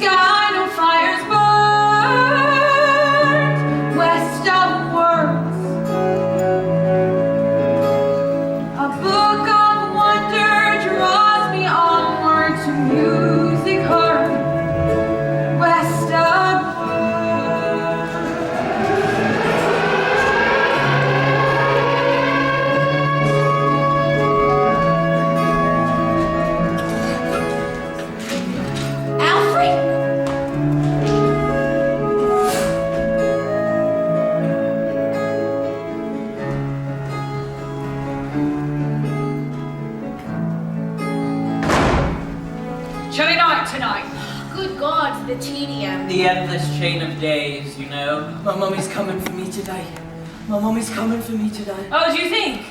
sky, no fires burned west of words. A book of wonder draws me onward to music heard west of chilly night tonight. Good God, the tedium. The endless chain of days, you know. My mummy's coming for me today. My mummy's coming for me today. Oh, do you think?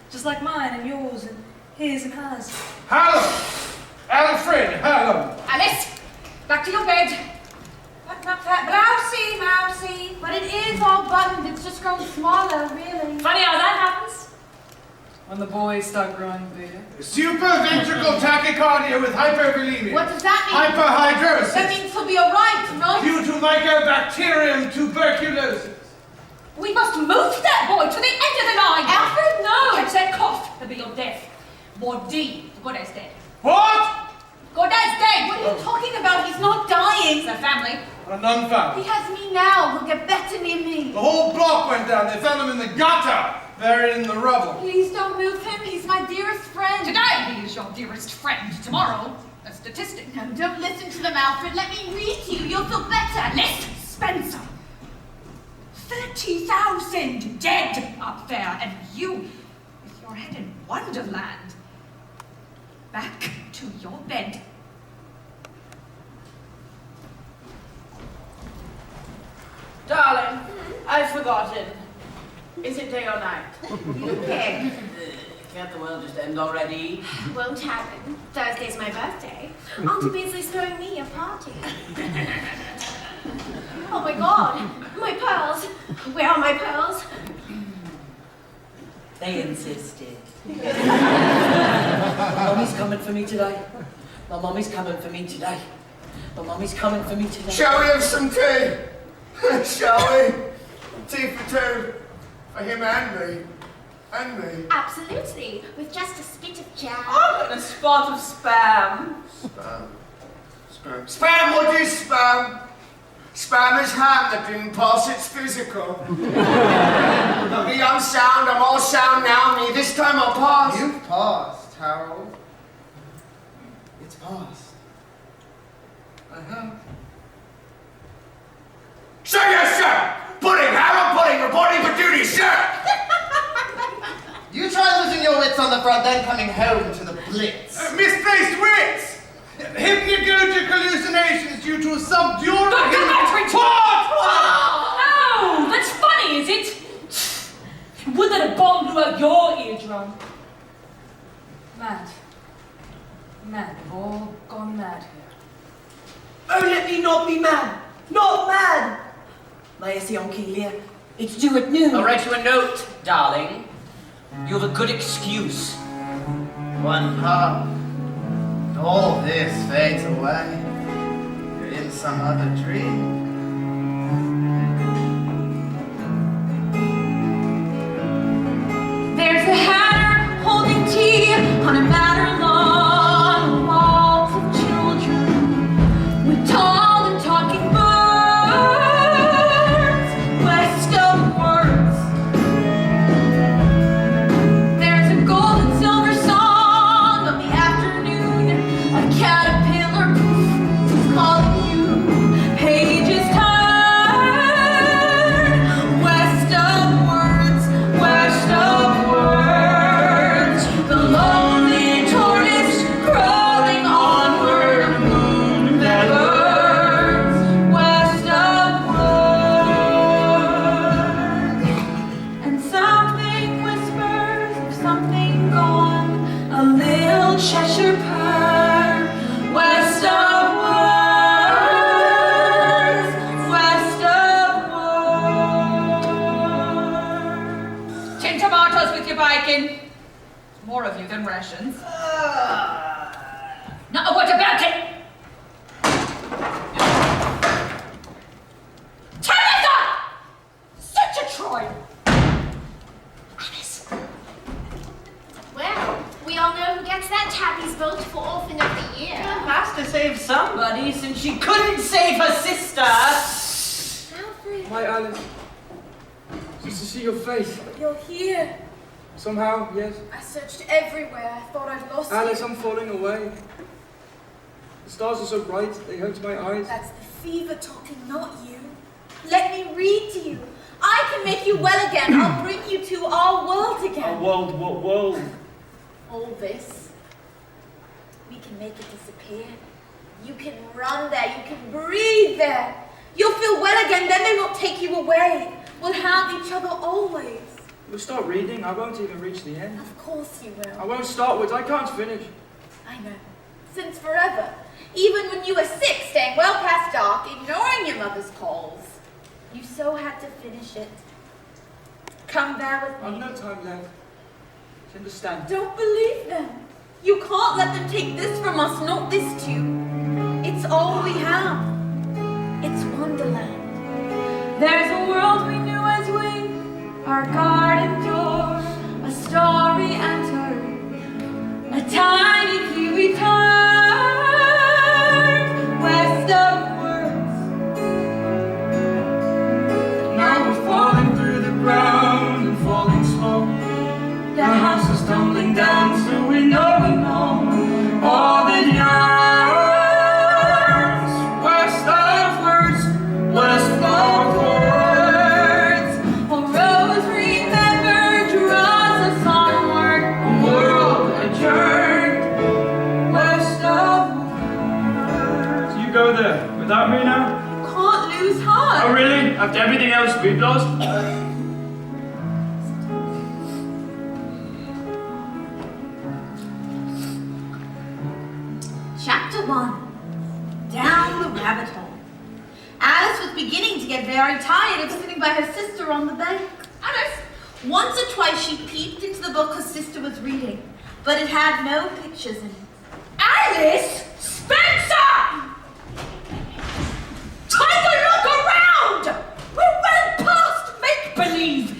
Just like mine and yours and his and hers. Hallam! Alfred, Hallam! Alice, back to your bed. Not that mousy, but it is all buttoned. It's just grown smaller, really. Funny how that happens. When the boys start growing bigger. Supraventricular tachycardia with hypervolemia. What does that mean? Hyperhidrosis. That means he'll be all right, right? Due to Mycobacterium tuberculosis. We must move that boy to the end of the line. Alfred, no! Catch that cough, it'll be your death. Maudie, Godot's dead. What? Godot's dead! What are you talking about? He's not dying. It's a family. A nun found. He has me now. He'll get better near me. The whole block went down. They found him in the gutter, buried in the rubble. Please don't move him. He's my dearest friend. Today he is your dearest friend. Tomorrow, a statistic. No, don't listen to them, Alfred. Let me read to you. You'll feel better. Listen, Spencer. 30,000 dead up there, and you, with your head in Wonderland. Back to your bed. Darling, I've forgotten. Is it day or night? Okay. Can't the world just end already? Won't happen. Thursday's my birthday. Auntie Beasley's throwing me a party. Oh my God, my pearls. Where are my pearls? They insisted. My mummy's coming for me today. My mummy's coming for me today. My mummy's coming for me today. Shall we have some tea? Shall we? Tea for two. For him and me. And me. Absolutely, with just a spit of jam. Oh, and a spot of spam. Spam. Spam. Spam, what is spam? Spam is ham that didn't pass its physical. Me, I'm sound, I'm all sound now. Me, this time I'll pass. You've passed, Harold. It's passed. I have. Sir, yes, sir! Pudding, Harold Pudding, reporting for duty, sir! You try losing your wits on the front, then coming home to the blitz. Misplaced wits! Hypnagogic hallucinations due to a subdural... Oh, that's funny, is it? Would that a bomb blew out your eardrum. Mad. Mad. We've all gone mad here. Oh, let me not be mad. Not mad. Laissez Lear. It's due at noon. I'll write you a note, darling. You have a good excuse. One puff. All this fades away. You're in some other dream. There's a hatter holding tea on a matter long walls of children with tall and talking birds west of words. There's a gold and silver song of the afternoon, a caterpillar who's calling you. Pages turn west of words, west of words. The lonely tortoise crawling onward, a moon that burns west of words. And something whispers of something gone, a little Cheshire purr west of words, west of words. 10 tomatoes with your bacon. More of you than rations. Now, what about it? save somebody since she couldn't save her sister. Alfred, Why, Alice? Just to see your face. you're here. Somehow, yes. I searched everywhere. I thought I'd lost Alice, you. I'm falling away. The stars are so bright, they hurt my eyes. That's the fever talking, not you. Let me read to you. I can make you well again. I'll bring you to our world again. Our world, what world? All this, we can make it disappear. You can run there, you can breathe there. You'll feel well again, then they won't take you away. We'll have each other always. We'll start reading, I won't even reach the end. Of course you will. I won't start with, I can't finish. I know. Since forever. Even when you were sick, staying well past dark, ignoring your mother's calls. You so had to finish it. Come bear with I've me. no time left. To understand. Don't believe them. You can't let them take this from us, not this too. It's all we have. It's Wonderland. There's a world we knew as we, our garden door, a story entered, a tiny key we turned, west of words. Now we're falling through the ground and falling slow. The house is tumbling down, so we know all that yearns. West of words, west of words. A rose remembered draws us onward, A world adjourned, west of words. You go there, without me now? can't lose heart. Oh really? After everything else we've lost? Chapter 1. Down the rabbit hole. Alice was beginning to get very tired of sitting by her sister on the bank. Alice! Once or twice she peeped into the book her sister was reading, but it had no pictures in it. Alice Spencer! Take a look around! We're well past make-believe.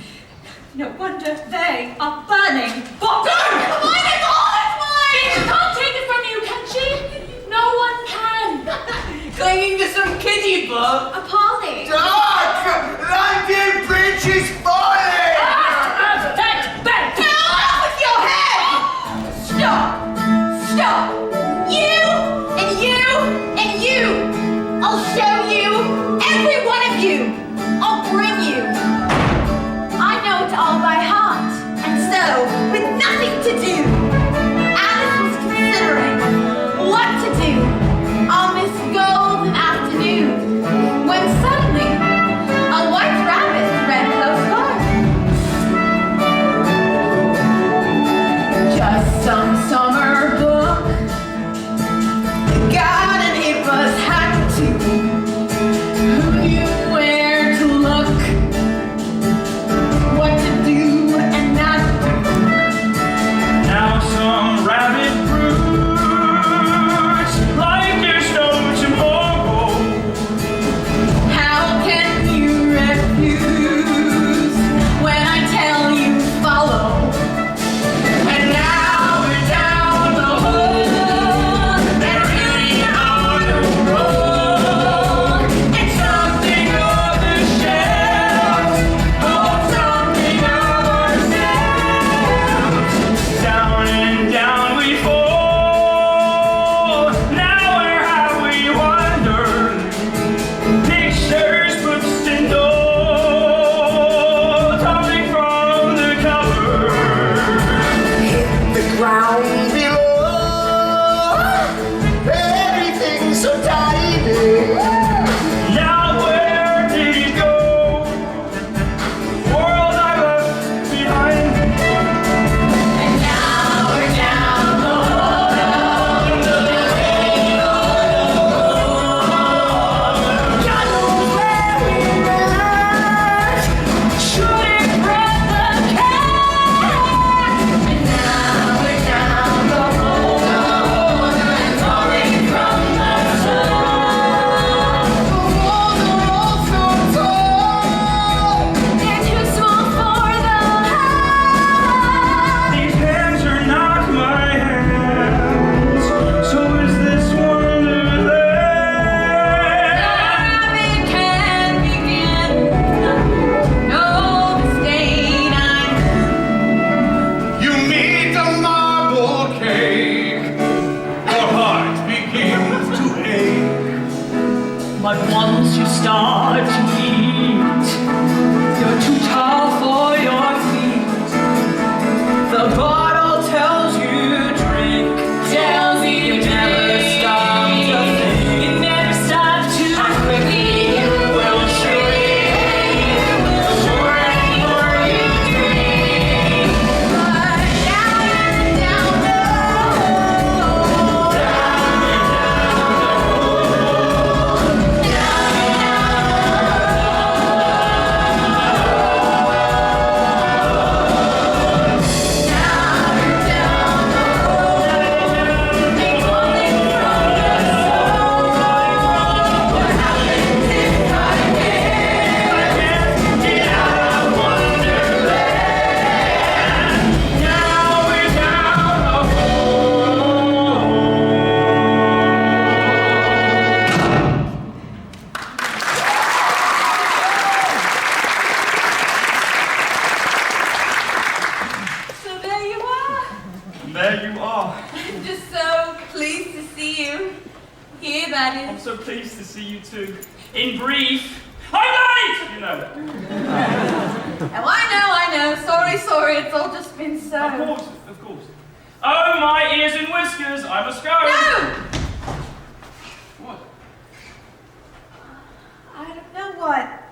No wonder they are burning books. Mine is all it's mine! She can't take it from you, can she? No one can. Clinging to some kiddie book. A Polly! Doc! London Bridge is falling! That bed. Get off with your head! Stop! Stop! You and you and you! I'll show you! Every one of you! I'll bring you! I know it all by heart, and so, with nothing to do, Alice was considering what to do on this golden afternoon, when suddenly a white rabbit ran close by. Just some summer book. God, and it was had to. Who knew where to look? What to do and not. Now But once you start to eat, you're too tall for your feet. The bottle tells you drink, tells you never stop to think. You never stop to quickly you will shrink. The more and more you drink. But down and down the hole. So there you are. There you are. I'm just so pleased to see you. Here, that I'm is. so pleased to see you too. In brief, I'm late! You know. Oh, I know. Sorry. It's all just been so. Of course. Oh, my ears and whiskers, I must go. No! What? I don't know what.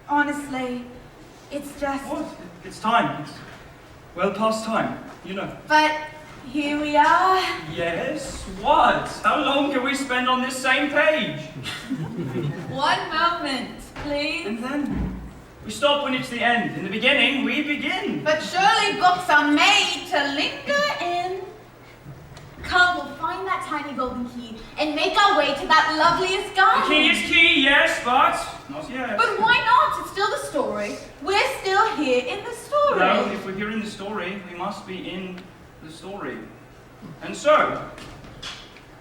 Honestly, it's just. What? It's time. It's well past time, you know. But here we are. Yes? What? How long can we spend on this same page? One moment, please. And then we stop when it's the end. In the beginning, we begin. But surely books are made to linger in. Come, we'll find that tiny golden key and make our way to that loveliest The garden. key is key, yes, but not yet. But why not? It's still the story. We're still here in the story. Well, if we're here in the story, we must be in the story. And so,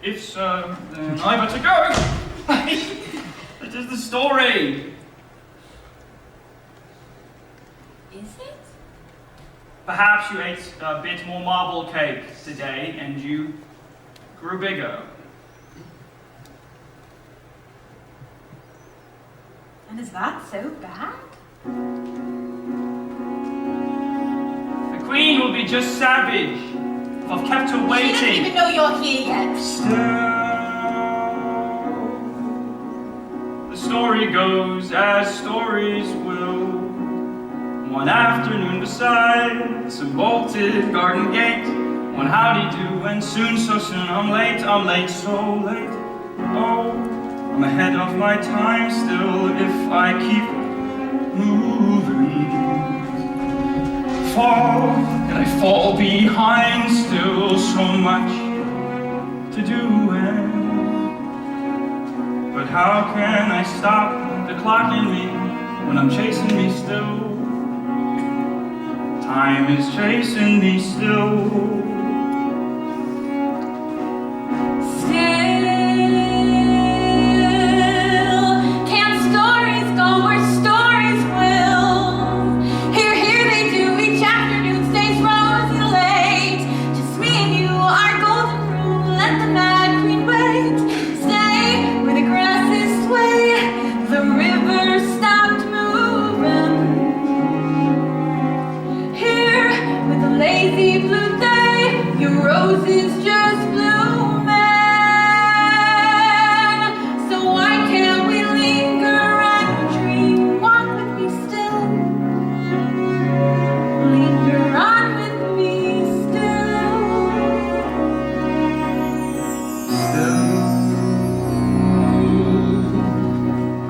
if so, then I better go. It is the story. Is it? Perhaps you ate a bit more marble cake today and you grew bigger. And is that so bad? The queen will be just savage if I've kept her She doesn't waiting. even know you're here yet. Still, the story goes as stories will. One afternoon beside some bolted garden gate, one howdy-do, and soon, so soon, I'm late, so late. Oh, I'm ahead of my time still if I keep moving. Fall, and I fall behind still, so much to do. But how can I stop the clock in me when I'm chasing me still? Time is chasing me still.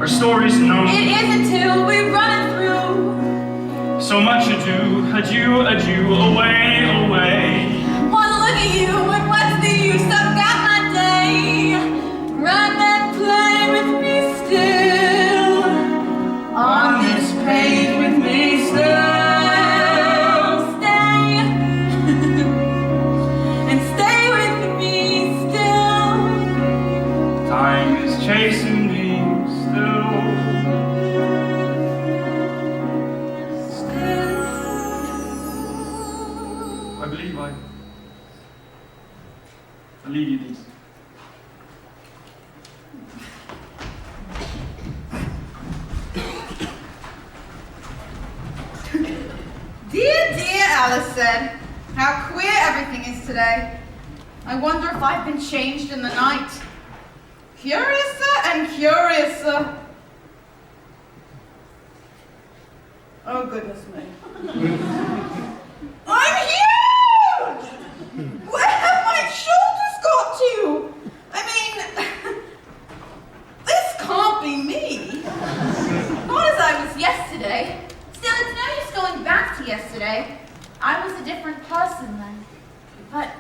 Our story's known. It is until we run it through. So much ado, adieu, away, away. Wanna look at you, and what's the use? I've got my day. Run and play with me still. On this page with me still. Stay. And stay with me still. Time is chasing me still. I believe I Alice said. How queer everything is today. I wonder if I've been changed in the night. Curiouser and curiouser. Oh, goodness me. I'm huge! Where have my shoulders got to? I mean, this can't be me. Not as I was yesterday. Still, it's no use going back to yesterday. I was a different person then. But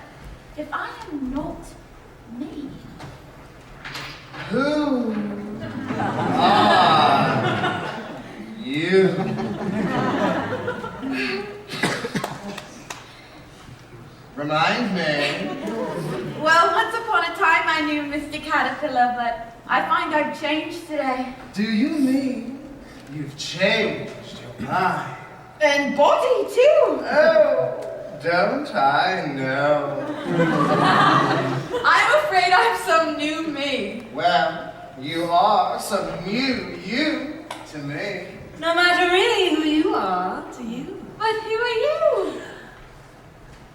if I am not me... Who are you? Remind me. Well, once upon a time I knew Mr. Caterpillar, but I find I've changed today. Do you mean you've changed your mind? And body, too. Oh, don't I know? I'm afraid I'm some new me. Well, you are some new you to me. No matter really who you are to you. But who are you?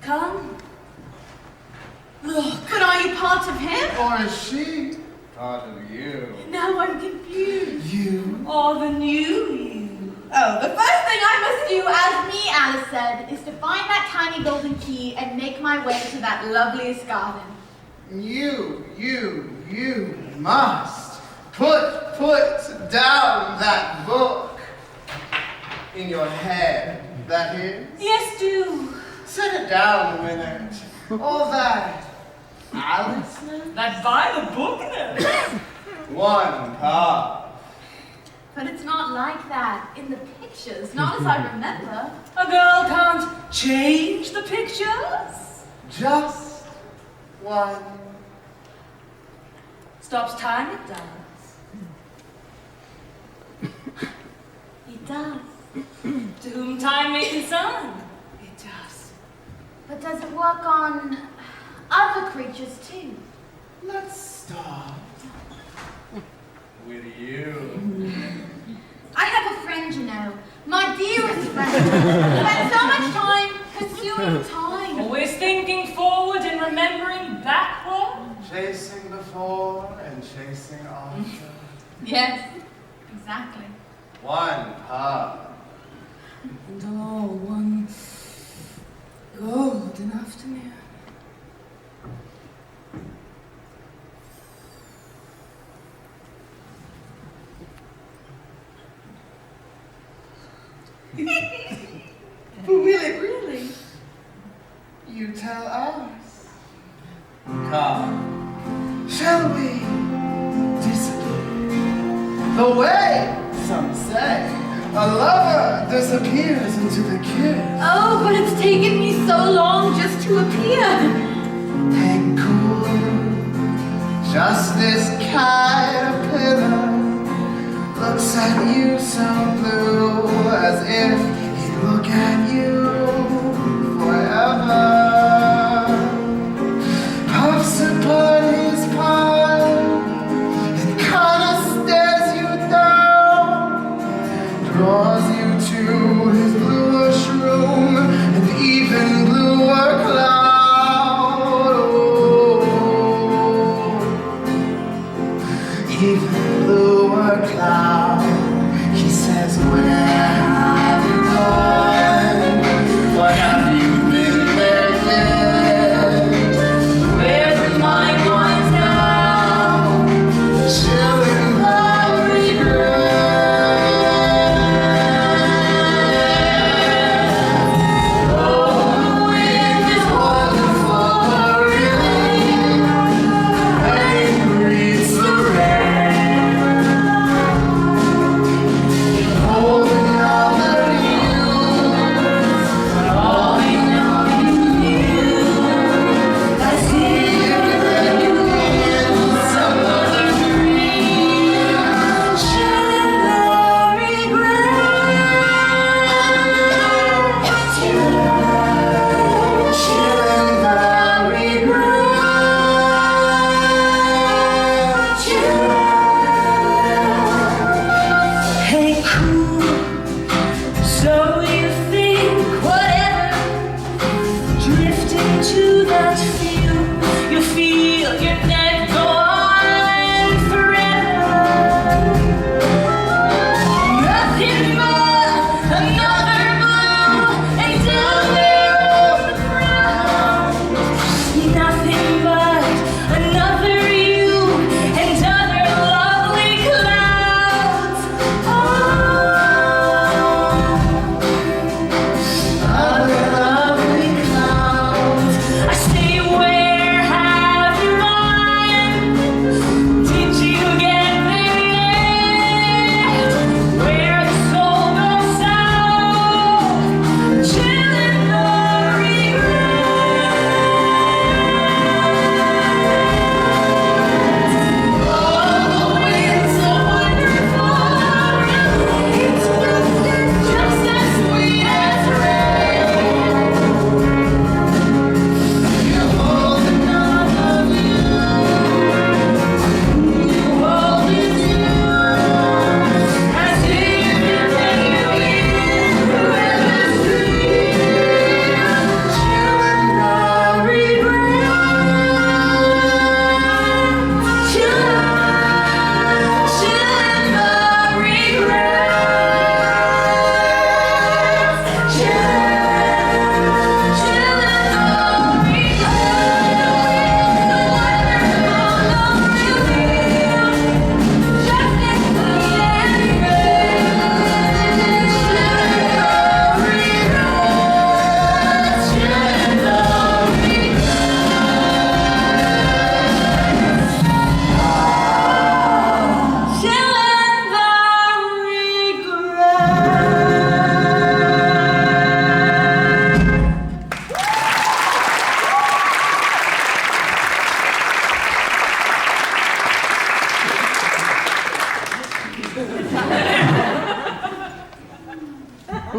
Come. Look. But are you part of him? Or is she part of you? Now I'm confused. You? Or the new you. Oh, the first thing I must do, as me, Alice said, is to find that tiny golden key and make my way to that loveliest garden. You must put down that book in your head, that is. Yes, do. Set it down a minute. All that. Alice? That by the book now. One part. But it's not like that in the pictures, not as I remember. A girl can't change the pictures. Just one. Stops time, it does. It does. To whom time may concern, it does. But does it work on other creatures too? Let's start with you. I have a friend, you know, my dearest friend. Spent so much time pursuing time. Always thinking forward and remembering backward. Chasing before and chasing after. Yes, exactly. One part. And all one golden afternoon. Will it really? You tell us. Come, shall we disappear? The way, some say, a lover disappears into the kiss. Oh, but it's taken me so long just to appear. Hang cool, just this caterpillar looks at you so blue, as if he'd look at you forever. Puffs upon his pine and kinda stares you down, draws you to his bluish room and even bluer cloud. Oh, even bluer cloud. He says, where have you gone? What have you been making? Where's the mind going now? Chilling my regret. Oh, it is wonderful, really. And it breathes the rain.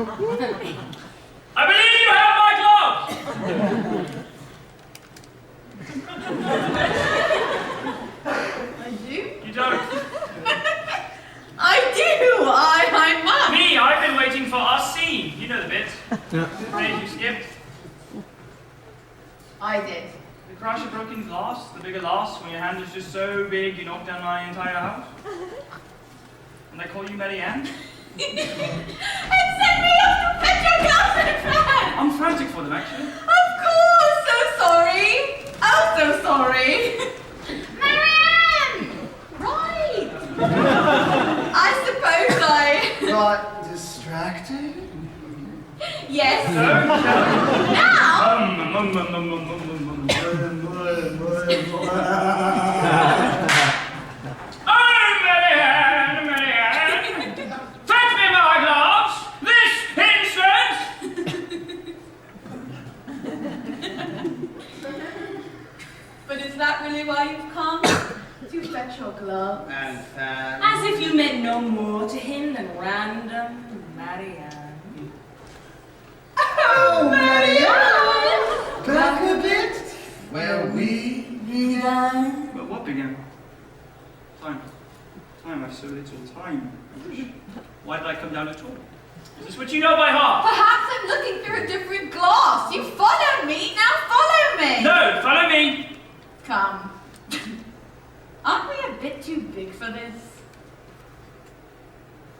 I believe you have my glove! I do? You don't. I do! I must! Me, I've been waiting for our scene. You know the bit. Phrase you skipped. I did. The crash of broken glass, the bigger loss when your hand is just so big you knock down my entire house. And they call you Mary Ann? And send me off to fetch your glass and fan! I'm frantic for them, actually. Of course! So sorry! Oh, so sorry! Marianne! Right! I suppose Not distracted? Yes. So, Now! Marianne! Fetch me my gloves! This instant! But is that really why you've come? To fetch your glove? And fan. As if you meant no more to him than random Marianne. Oh, Marianne! Back a bit, where we began. But what began? Time. Time, I've so little time. Why did I come down at all? Is this what you know by heart? Perhaps I'm looking through a different glass. You followed me, now follow me! No, follow me! Come. Aren't we a bit too big for this?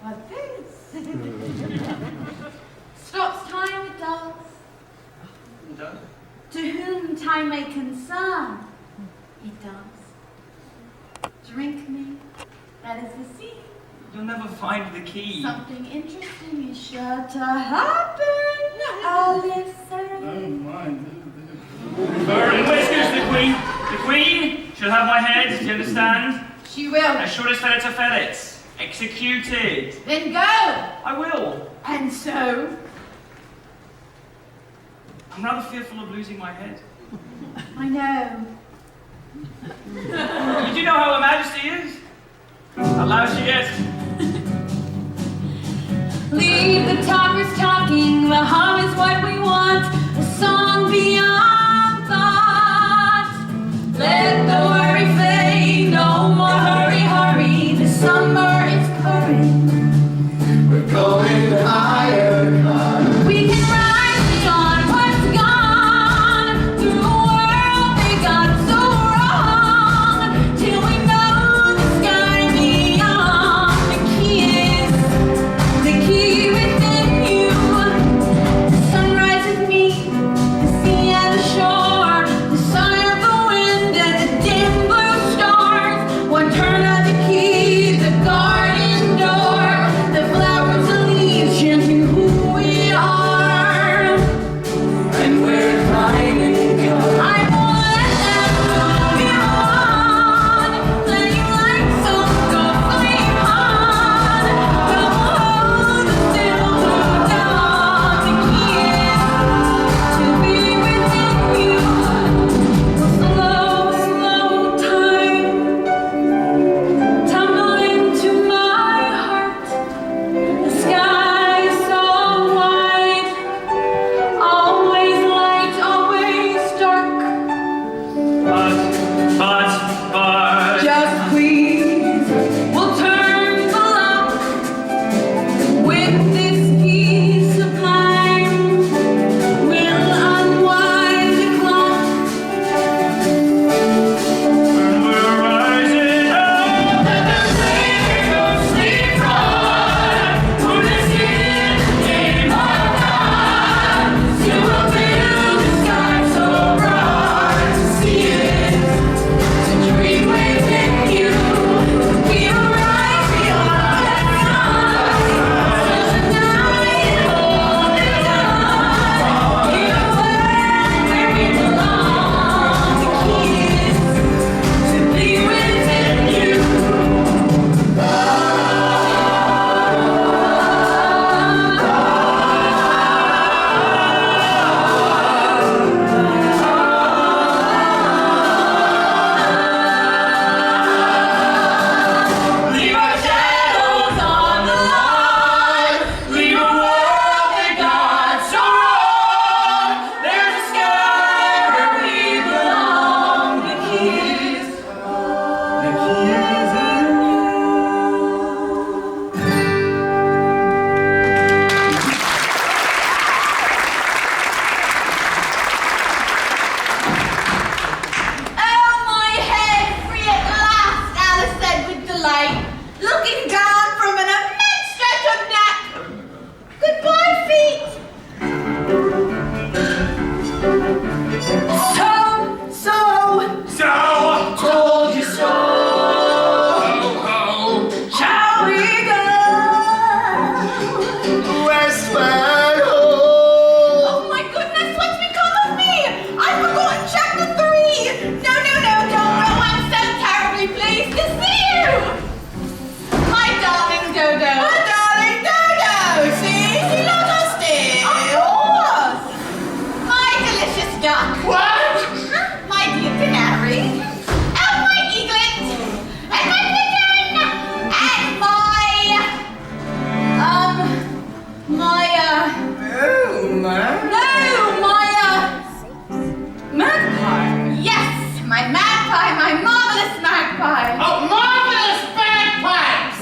What this? Stops time, it does. No. To whom time may concern, it does. Drink me, that is the sea. You'll never find the key. Something interesting is sure to happen. Alice. Burn whiskers, the Queen. The Queen shall have my head, do you understand? She will. As sure as fellets are fellets. Executed. Then go. I will. And so, I'm rather fearful of losing my head. I know. You do know how Her Majesty is? How loud she gets. Leave the talkers talking, the hum is what we want, a song beyond thought. Let the worry fade, no more hurry, hurry, the summer is purring. We're going higher, God. We can rise beyond what's gone, through a world they got so wrong, till we know the sky beyond. The key within you. Westward Ho! Oh my goodness, what's become of me? I've forgotten chapter 3. No, don't go. I'm so terribly pleased to see you. My darling Dodo. My darling Dodo. See, she loves us still. Of course. My delicious duck. What? My dear canary. And my eaglet. And my pigeon. And Magpie. yes, my magpie, my marvelous magpie. Oh, marvelous bagpipes!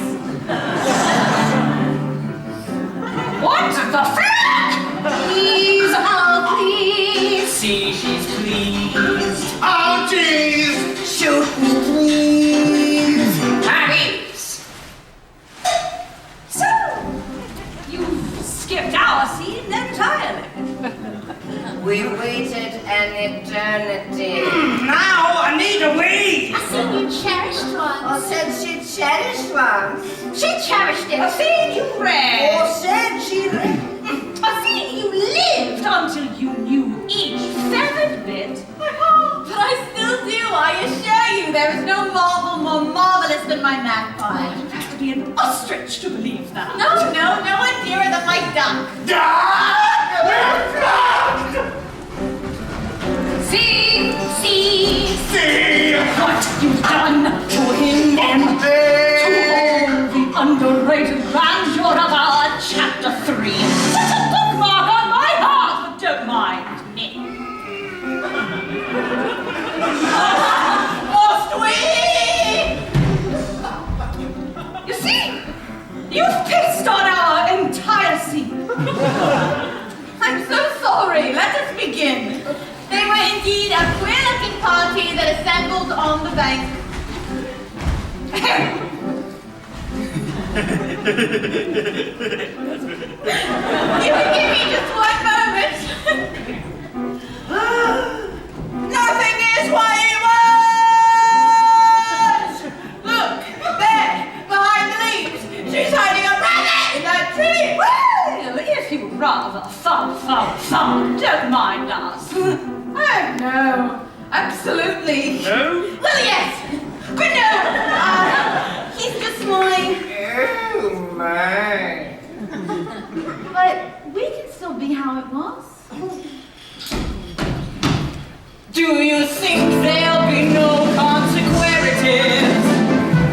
What the frick? Please, oh please. See, she's pleased. Oh, jeez! Shoot me, please. Harry's. So, you've skipped our scene entirely. We waited an eternity. Now I need a wee. I seen you cherished one. I said she cherished one. She cherished it. I seen you read. Or said she I see you lived until you knew each feathered bit. But I still do, I assure you. There is no marvel more marvelous than my magpie. You'd have to be an ostrich to believe that. No one dearer than my duck. See See! what you've done to him and to all the underrated grandeur of our chapter 3. Such a bookmark on my heart, but don't mind me. Oh, sweet! You see, you've pissed on our entire scene. I'm so sorry. Let us begin. They were indeed a queer-looking party that assembled on the bank. You can give me just one moment. Nothing is what it was! Look, there, behind the leaves. She's hiding a rabbit in that tree. Well, if you rather thump, don't mind us. Oh, no. Absolutely. No? Well, yes. But no. He's just mine. Oh, my. But we can still be how it was. Do you think there'll be no consequences?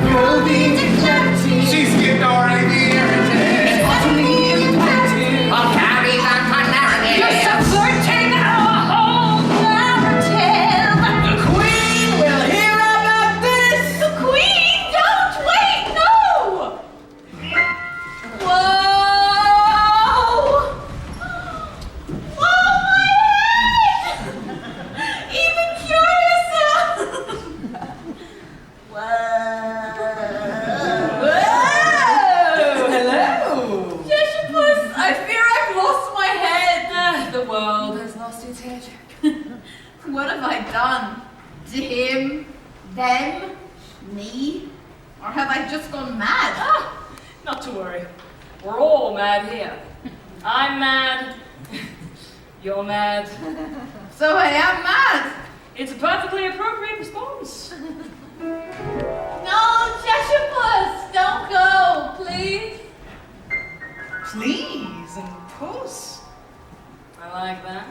You'll be declarative. She's skipped already the irritant. Utterly imperative. I'll carry that narrative. You're subverting our whole narrative. The Queen will hear about this. The Queen? Don't wait. No. Whoa. Oh, my head. Even curiouser. Whoa. Hello. Jeshipus, I fear I've lost my head. The world has lost its head. What have I done? To him? Them? Me? Or have I just gone mad? Not to worry. We're all mad here. I'm mad. You're mad. So I am mad. It's a perfectly appropriate response. No, Jeshipus, don't go, please. Please and puss. I like that.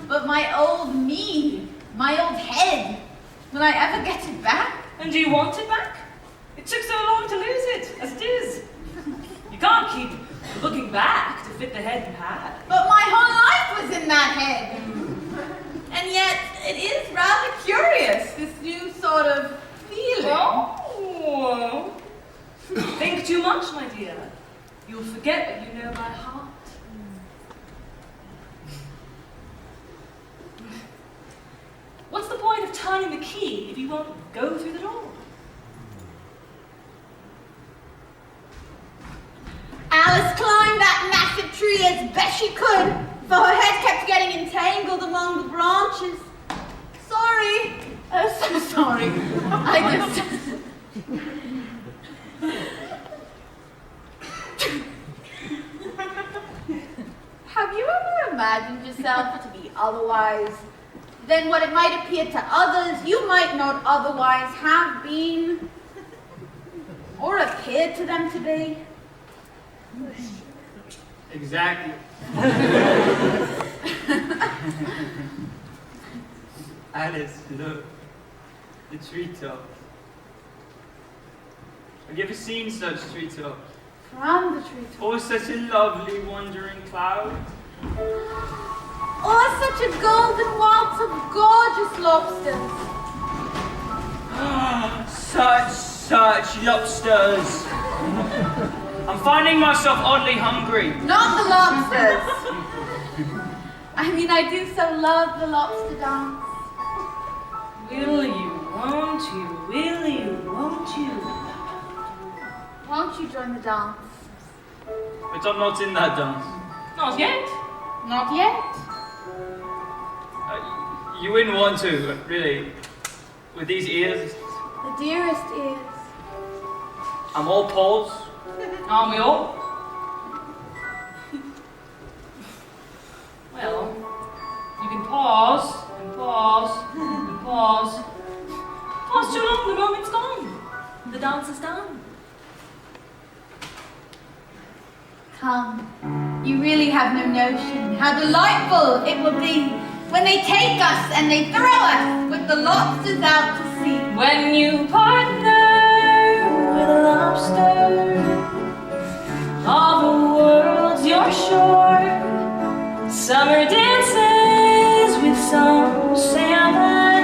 But my old me, my old head, will I ever get it back? And do you want it back? It took so long to lose it, as it is. You can't keep looking back to fit the head you had. But my whole life was in that head. And yet, it is rather curious, this new sort of feeling. Oh. Think too much, my dear. You'll forget what you know by heart. What's the point of turning the key if you won't go through the door? Alice climbed that massive tree as best she could, for her head kept getting entangled among the branches. Sorry. Oh, so sorry. I just... imagined yourself to be otherwise than what it might appear to others you might not otherwise have been or appeared to them to be. Exactly. Alice, look. The treetops. Have you ever seen such treetops? From the treetop. Or such a lovely wandering cloud? Or such a golden waltz of gorgeous lobsters. Such lobsters. I'm finding myself oddly hungry. Not the lobsters. I mean, I do so love the lobster dance. Will you, won't you, will you, won't you? Won't you join the dance? But I'm not in that dance. Not yet. Not yet. You wouldn't want to, really. With these ears. The dearest ears. I'm all paws. Aren't we all? Well, you can pause, and pause, and pause. Pause too long, the moment's gone. The dance is done. Come, you really have no notion how delightful it will be when they take us and they throw us with the lobsters out to sea. When you partner with a lobster, all the world's your shore. Summer dances with some salmon.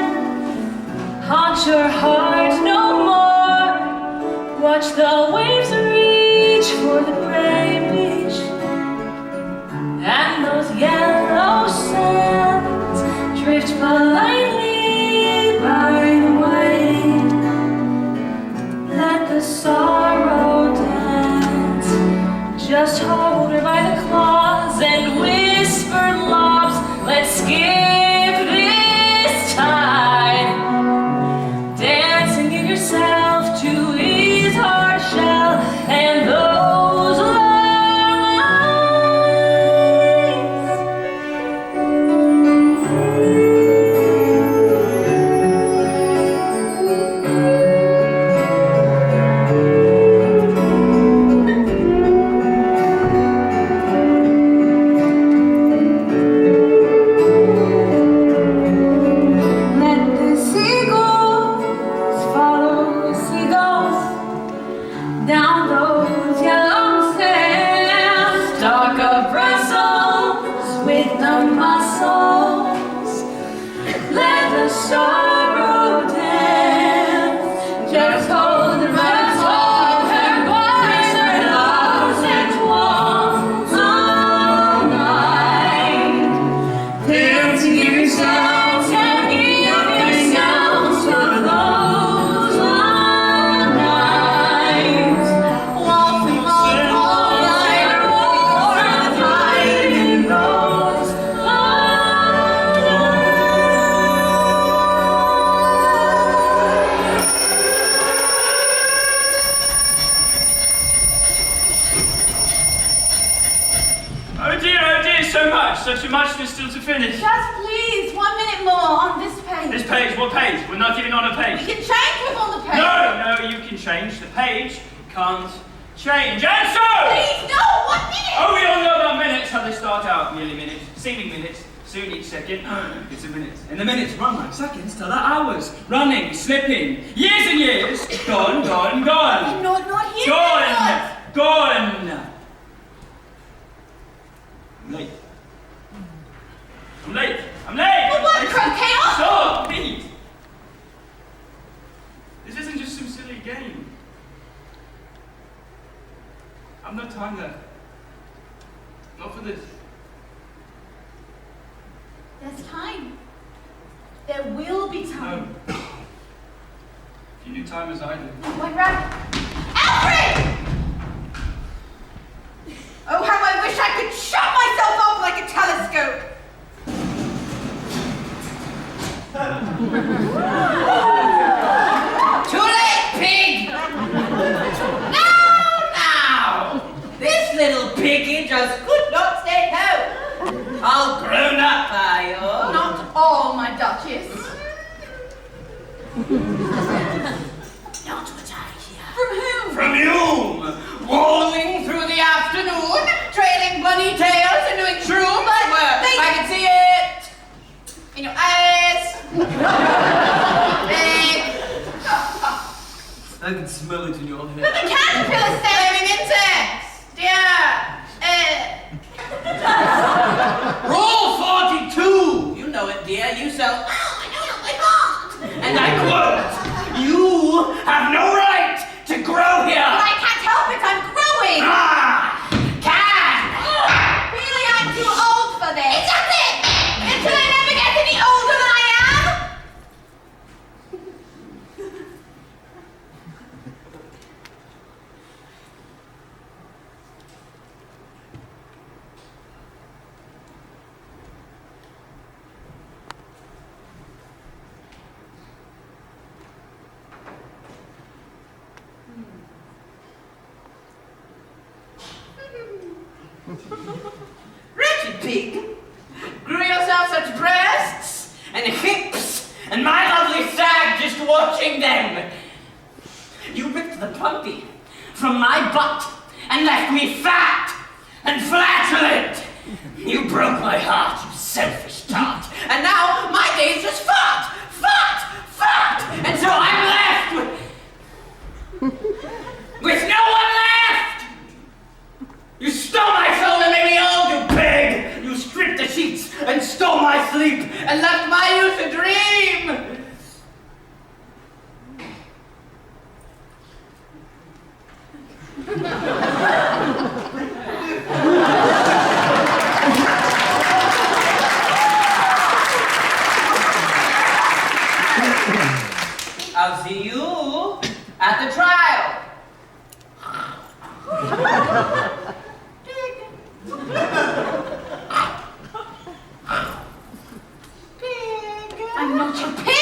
Haunt your heart no more. Watch the waves reach for the gray beach, and those yellow sands drift politely by the way. Let the sorrow dance. Just hold her by the claws and whisper lobs. Let's skip this tide. Dance and give yourself to his hard shell and those lies. Let the seagulls follow the seagulls down those yellow sands. Talk of Brussels with the mussels. Let the sorrow dance. Just hold her by the claws and watch her loves and twirls all night. Dance and give yourselves and give yourselves for those long nights. Waltzing all night, roar and tide in those long nights. Oh dear, such a muchness still to finish. Just please, 1 minute more on this page. This page, what page? We're not giving on a We page. can change what's on the page. No, you can change. The page can't change. And so! Please, no, 1 minute. Oh, we all know about minutes, how they start out. Merely minutes, seeming minutes. Soon each second, it's a minute. And the minutes run like seconds till they're hours. Running, slipping, years and years. Gone, gone, gone. Not here. Gone, gone. I'm late. I'm late. I'm late. Well, what, croquet off? Stop, Pete. This isn't just some silly game. I've no time left. Not for this. There's time. There will be time. No. If you knew time as I do. White Rabbit. Alfred! Oh, how I wish I could shut myself up like a telescope. Too late, pig! Now! This little piggy just could not stay home. All grown up, are you? Not all, my Duchess. Not what I hear. From whom? From you! Walling through the afternoon, trailing bunny tails and doing true blood work. I can see it! In your eyes! I can smell it in your hair. But the caterpillar Flaming insects! Dear! Rule 42! You know it, dear. You sell. Oh, I know it like that! And I quote, you have no right to grow here! But I can't help it, I'm growing! Can! Really, I'm too old for this! Exactly! Until I never get any older than I am! Wretched pig! Grew yourself such breasts and hips, and my lovely stag just watching them! You ripped the puppy from my butt and left me fat and flatulent! You broke my heart, you selfish tart! And now my day's just fat! And so I'm left with no one left! You stole my soul and made me old, you pig! You stripped the sheets and stole my sleep and left my youth a dream! I'll see you at the trial. I'm not your pig!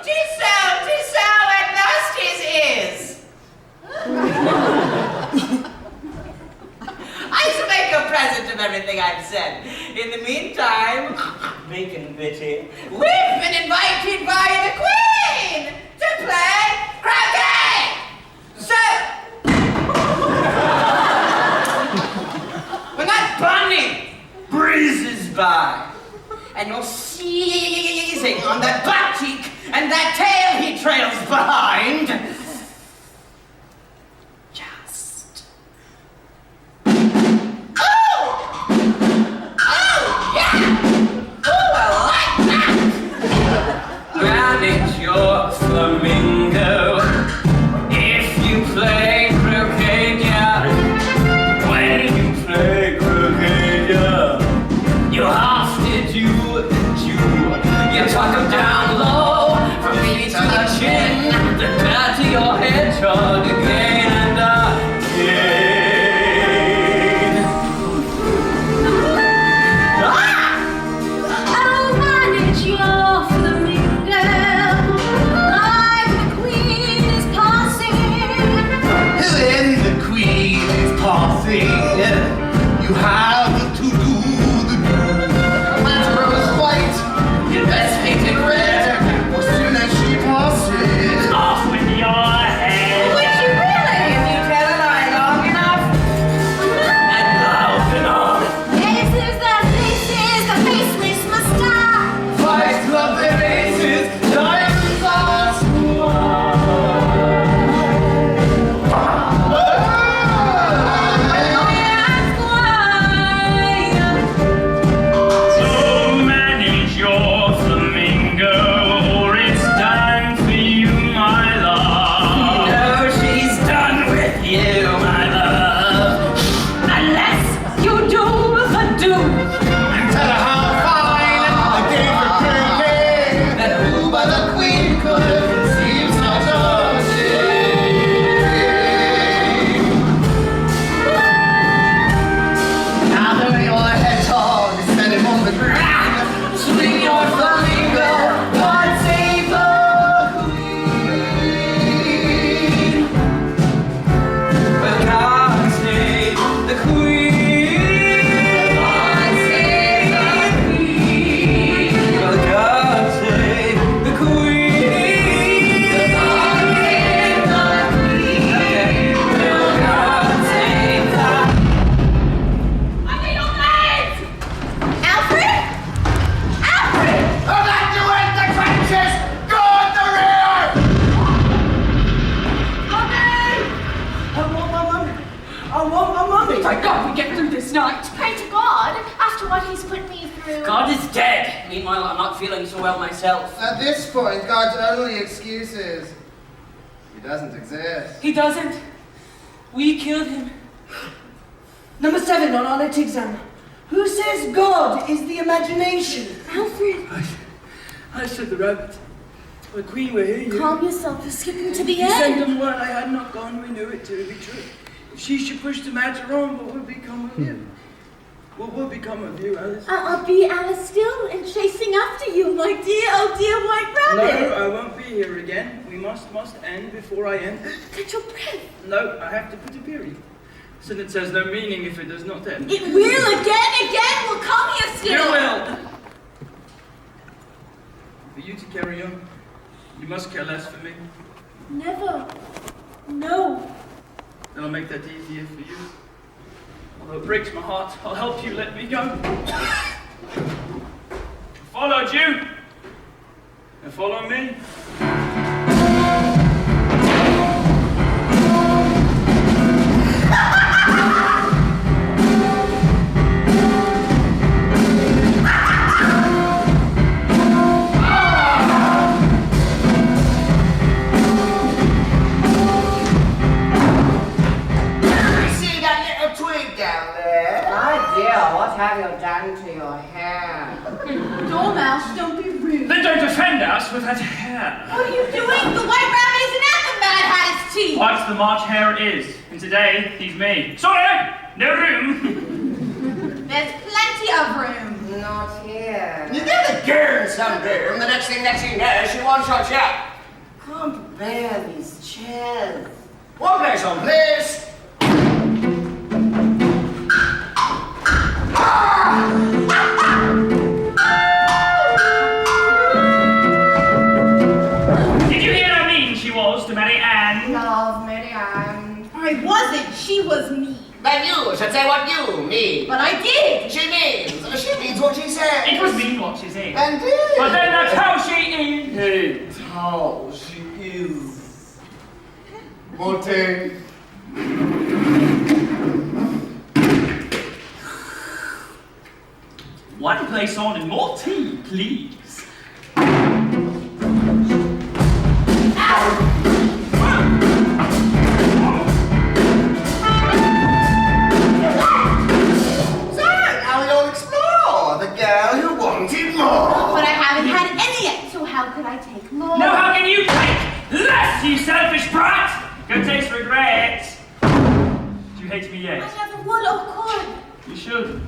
Giselle, and lost his ears. I shall make a present of everything I've said. In the meantime, bacon bitty, we've been invited by the Queen to play croquet. So, when that bunny breezes by, and you're seizing on that butt cheek and that tail he trails behind, just manage your flamingo if you play croquet, yeah. When you play croquet, yeah, you have to do. You talk 'em down low from me to the chin. The dirty what he's put me through. God is dead. Meanwhile, I'm not feeling so well myself. At this point, God's only excuse is he doesn't exist. He doesn't. We killed him. Number 7 on our lit exam. Who says God is the imagination? Alfred, I said the rabbit. The queen were here, you. calm yourself. You're skipping to the You sent end. them word I had not gone, we knew it to be true. If she should push the matter on, what would become of you? What will become of you, Alice? I'll be Alice still and chasing after you, my dear, oh dear white rabbit. No, I won't be here again. We must end before I end. Catch your breath. No, I have to put a period. Sentence has no meaning if it does not end. It will again, will come here still. You will! For you to carry on, you must care less for me. Never. No. Then I'll make that easier for you. Although it breaks my heart, I'll help you let me go. I followed you. Now follow me. What have you done to your hair? Dormouse, don't be rude. Then don't offend us with that hair. What are you doing? The white rabbit isn't at the Mad Hatter's tea. What's the March hare it is, and today he's me. Sorry, no room. There's plenty of room. Not here. You get the girl some room. The next thing that she knows, she wants your chair. Can't bear these chairs. One place on place. Did you hear how mean she was to Mary Ann? Love, Mary Ann. I wasn't. She was me. Then you should say what you mean. But I did. She means what she said. It was mean what she said. Indeed. But then that's how she is. It's how she is. Montaigne. One place on and more tea, please. But I haven't had any yet, so how could I take more? Now how can you take less, you selfish brat? Go taste regret. Do you hate me I yet? never would or could. You should.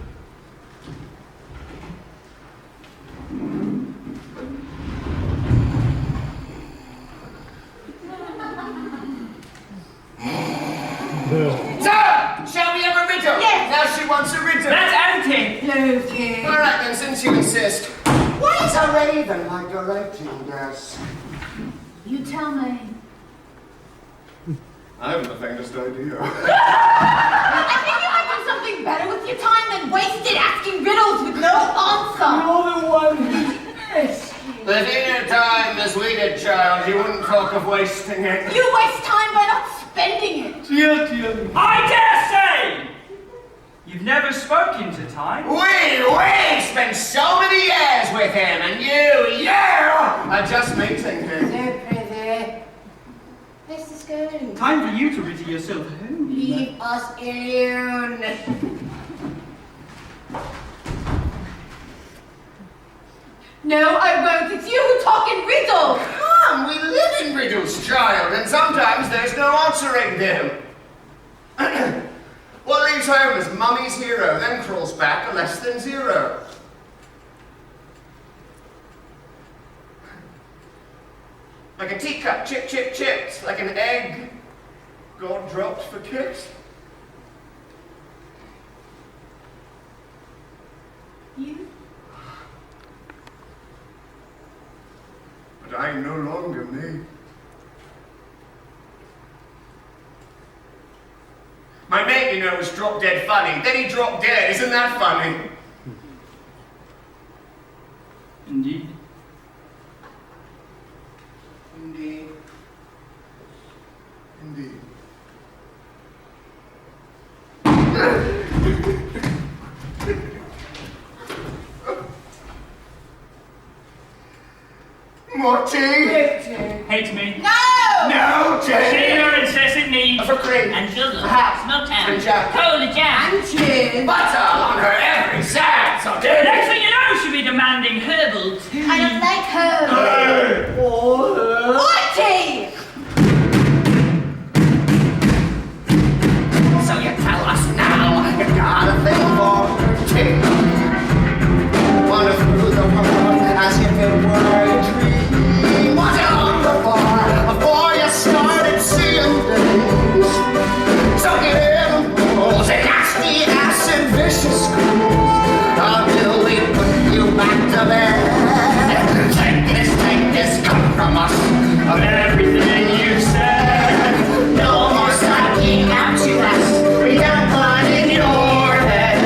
So, shall we have a riddle? Yes. Now she wants a riddle. That's anti. Okay. All right then, since you insist. Why is a raven like a writing desk? You tell me. I haven't the faintest idea. I think you might do something better with your time than waste it asking riddles with no answer. You're the one who's best. If in your time as we did, child, you wouldn't talk of wasting it. You waste time by not spending it. I dare say! You've never spoken to time. We spent so many years with him, and you are just meeting him. So pretty. Where's this going? Time for you to rid yourself home. Leave us alone. No, I won't. It's you who talk in riddles. Come, we live in riddles, child, and sometimes there's no answering them. What leaves home as mummy's hero, then crawls back a less than zero. Like a teacup, chip, chip, chipped, like an egg, God dropped for kicks. You? But I'm no longer me. My mate, you know, was drop dead funny. Then he dropped dead. Isn't that funny? Indeed. Indeed. Indeed. More tea? Hate me. No! No tea! Your incessant need. For cream. And sugar. Perhaps. Milk town. And jam. Holy jam. And cheers. Butter on her every side, so did Next thing you know, she'll be demanding herbal tea. I don't like her. Or tea! So you tell us now you got a thing for tea. Wander through the world as if it were a dream. Was it on the bar before you started seeing things? So get in the holes and nasty acid vicious schools until we put you back to bed. Take this, come from us of everything you said. No more sucking out to us. We got one in your head.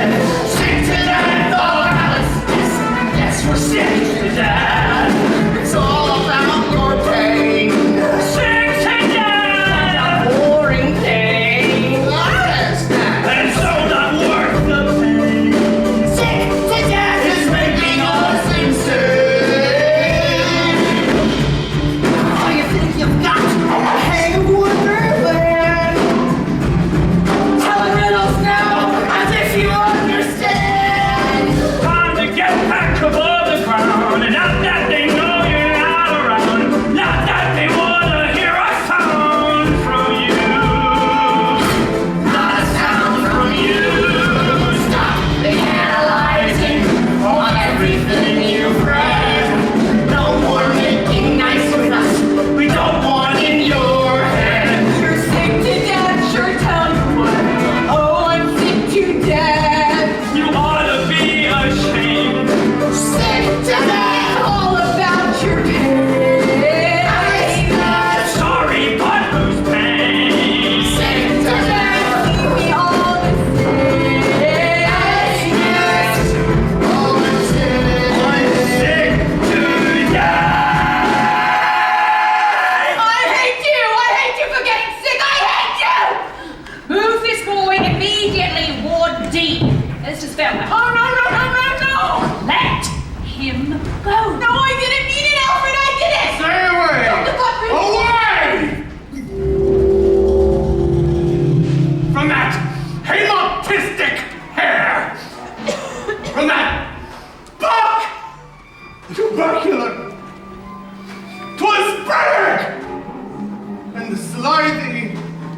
Stick to that, though, Alice. Yes, we're sick to that. It's all about your pain. Sick to death. A boring thing. Alice, And so not worth the pain. sick to death is making us insane. Oh, you think you've got a hang of Wonderland? Tell the riddles now, as if you understand. Time to get back above the ground. And not that they know you're not around. Not that they wanna hear a sound from you. Not a sound from you. Stop the analyzing on everything you've read. No more making nice with us. We don't want in your head. You're sick to death, sure tell you what. Oh, I'm sick to death. You ought to be ashamed. Sick to death. All about your pain. Sorry, but who's paying? Sick to death. We all the same. All the time. Sick to die. I hate you! I hate you for getting sick! I hate you! Move this boy immediately, Ward D. This is fair. Oh, no, no, no, no, no! Let him go. No, I didn't mean it, Alfred! I didn't! Stay away! Dr. Buttridge! Away! From that hemotistic hair! From that buck! Tubercular! 'Twas Berg! And the slithy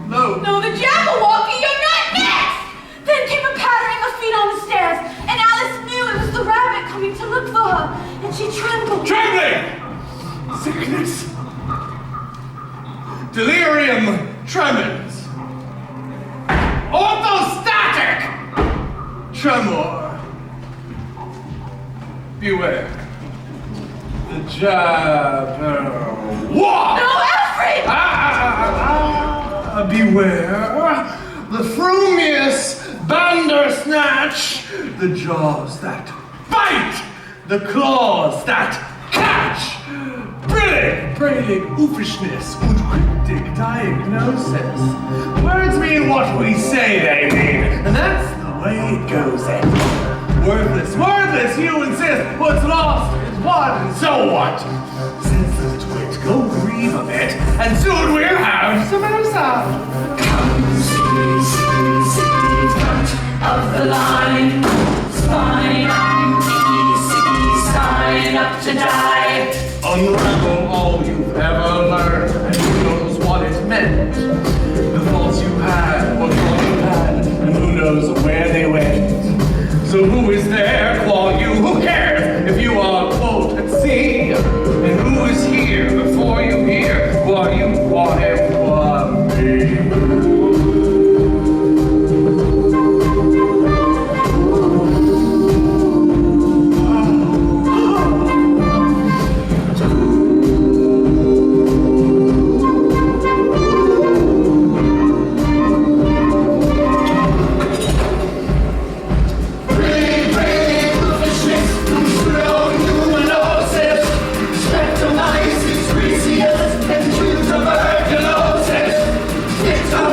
low. No, the Jabberwocky, you're not next! Then came a pattering of feet on the stairs, and Alice knew it was the rabbit coming to look for her, and she trembled. Trembling! Sickness! Delirium tremens! Orthostatic! Tremor! Beware. The Jabberwock! No, Alfred! Beware the frumious Bandersnatch, the jaws that bite, the claws that catch, brillig oofishness und cryptic diagnosis. Words mean what we say they mean, and that's the way it goes then. Worthless, you insist, what's lost is won, and so what? Senseless twit, go grieve a bit, and soon we'll have some sound. Come, see, front of the line. Spine, sign up to die. Unravel all you've ever learned, and who knows what it meant. The thoughts you had, what thought you had, and who knows where they went. So who is there for you? Who cares if you are quote at sea? And who is here before you hear what you want him to be? Streptomyces, Rhesus, and tuberculosis. It's a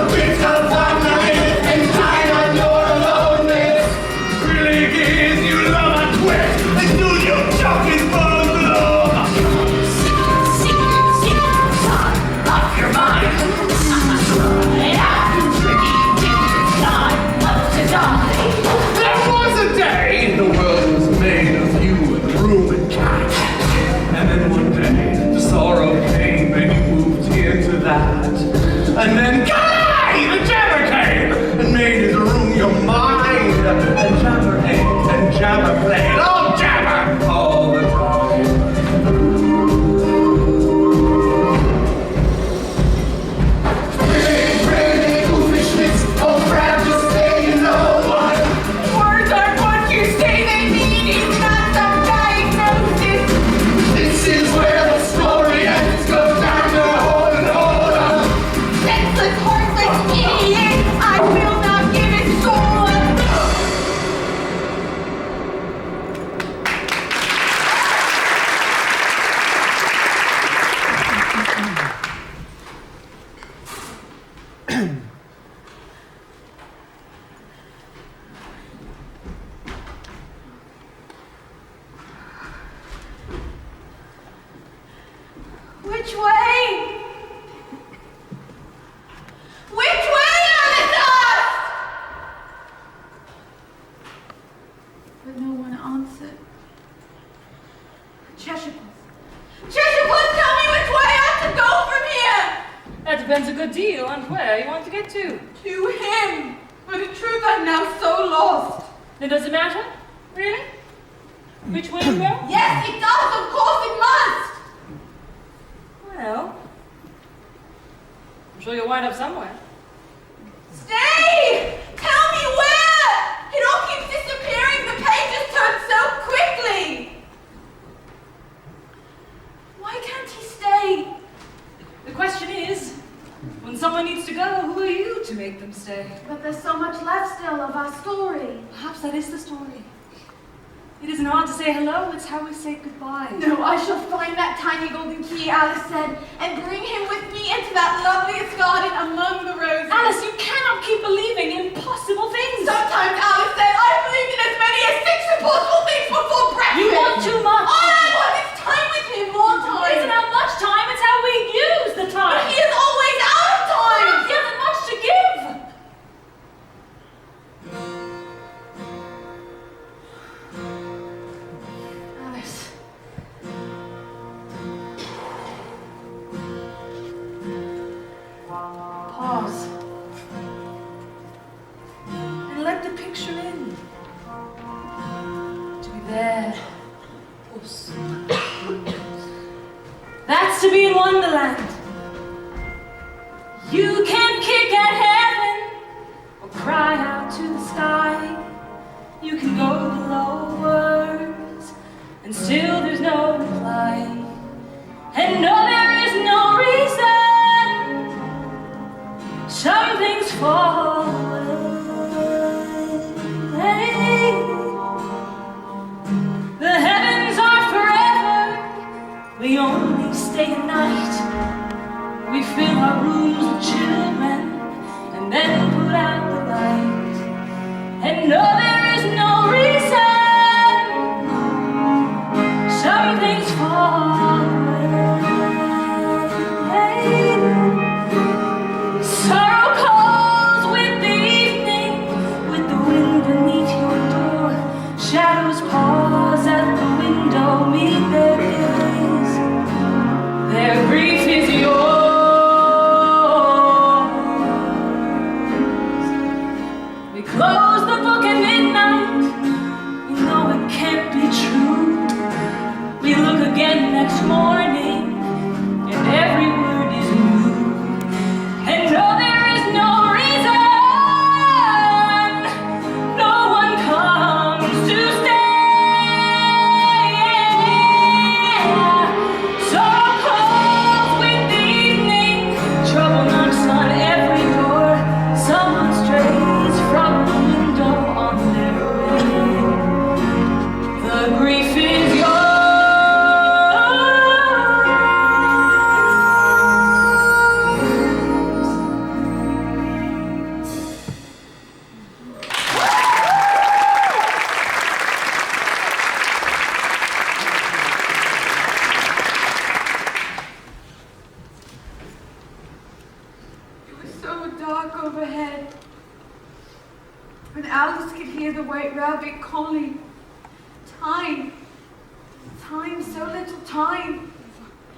But no one answered. Cheshire Puss, tell me which way I have to go from here! That depends a good deal on where you want to get to. To him! But in truth, I'm now so lost. It doesn't matter? Really? Which way you go? Yes, it does! Of course it must! Well, I'm sure you'll wind up somewhere. Stay! Tell me where! It all keeps disappearing. The pages turn so quickly. Why can't he stay? The question is, when someone needs to go, who are you to make them stay? But there's so much left still of our story. Perhaps that is the story. It isn't hard to say hello, it's how we say goodbye. No, I shall find that tiny golden key, Alice said, and bring him with me into that loveliest garden among the roses. Alice, you cannot keep believing impossible things. Sometimes, Alice said, I believed in as many as 6 impossible things before breakfast. You want too much. All I want is time with him, more time. It isn't how much time, it's how we use the time. But he is always out of time. He hasn't much to give. Alice. Pause. And let the picture in. To be there. Puss. That's to be in Wonderland. You can kick at heaven or cry out to the sky. You can go below words and still there's no reply. And no, there is no reason. Some things fall away. The heavens are forever. We only stay a night. We fill our rooms with children and then put out the light. And no, there is no reason. Some things fall away. Sorrow calls with the evening, with the wind beneath your door. Shadows pause at the window, meet their gaze. Their grief is yours. We close the book at midnight. You know it can't be true. We look again next morning, and every word is new. And no, there is no reason. No one comes to stay. Sorrow calls with the evening. Trouble knocks on every door. Someone strays from the window on their way. The grief is yours. It was so dark overhead. When Alice could hear the white rabbit calling, time, so little time.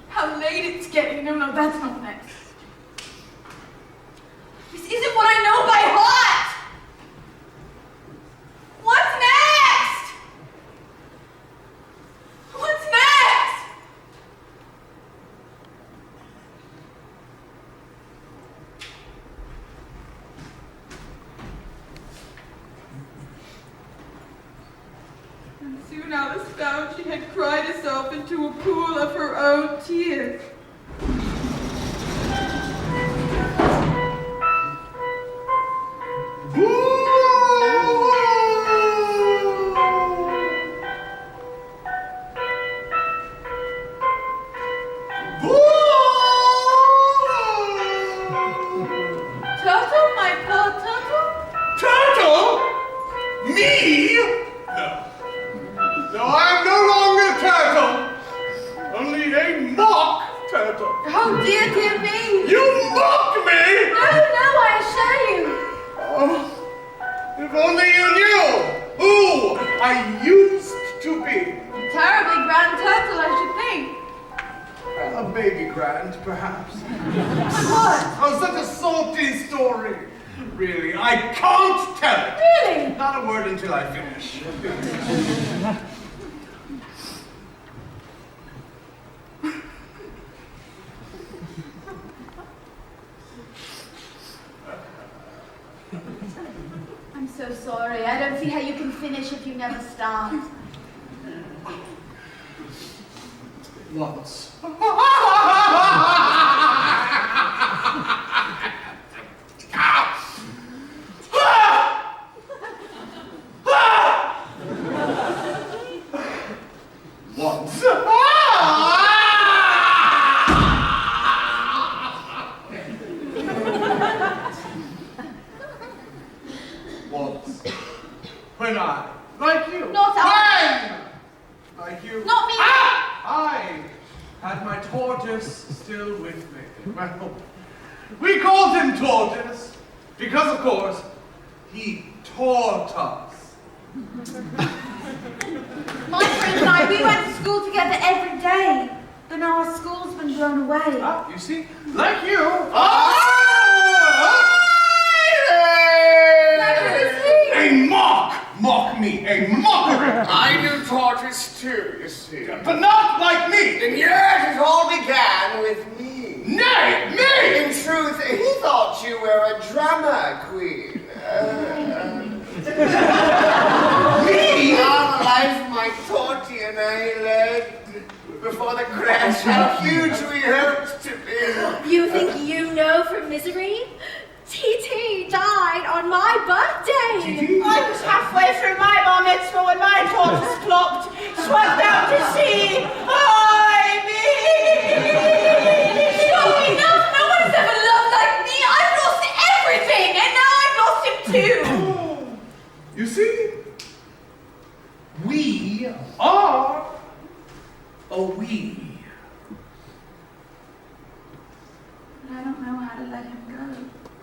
How late it's getting. No, that's not next. This isn't what I know by heart. What's next? What's next? And soon Alice found she had cried herself into a pool of her own tears. Turtle, my poor turtle? Turtle? Me? No, I'm no longer a turtle. Only a mock turtle. Oh, dear me. You mock me! No, I assure you. Oh, if only you knew who I used to be. Terribly grand turtle, I should think. A baby grand, perhaps. What? Oh, such a salty story. Really, I can't tell it. Really? Not a word until I finish. I'm so sorry. I don't see how you can finish if you never start. Once. Once. Once. When I, like you. Not I. When, like you. Not me. I had my tortoise still with me. Well, we called him Tortoise because, of course, he taught us. My friend and I, we went to school together every day. But now our school's been blown away. Ah, you see, like you. A mock me, a mockery. I knew Tortoise too, you see. But not like me. And yet it all began with me. Nay, me! In truth, he thought you were a drama queen. Me? Our life my Torty and I led before the crash, how huge we hoped to be. You think you know from misery? TT died on my birthday. I was halfway through my bar mitzvah when my tortoise plopped, swept out to sea. I me. Surely no one has ever loved like me. I've lost everything, and now I've lost him too. You see, we are a we. I don't know how to let him go.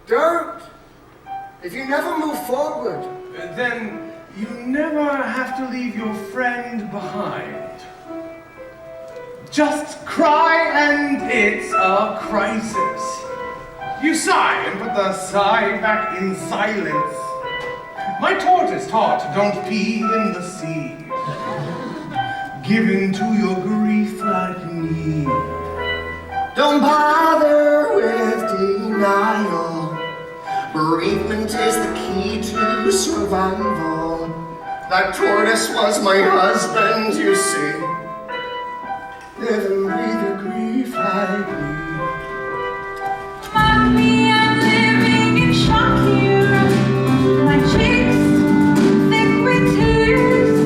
Don't. If you never move forward. Then you never have to leave your friend behind. Just cry and it's a crisis. You sigh and put the sigh back in silence. My tortoise taught, don't pee in the sea. Give in to your grief like me. Don't bother with denial. Bereavement is the key to survival. That tortoise was my husband, you see. Live and breathe your grief like me. Mommy, I'm living in shock here. My cheeks thick with tears.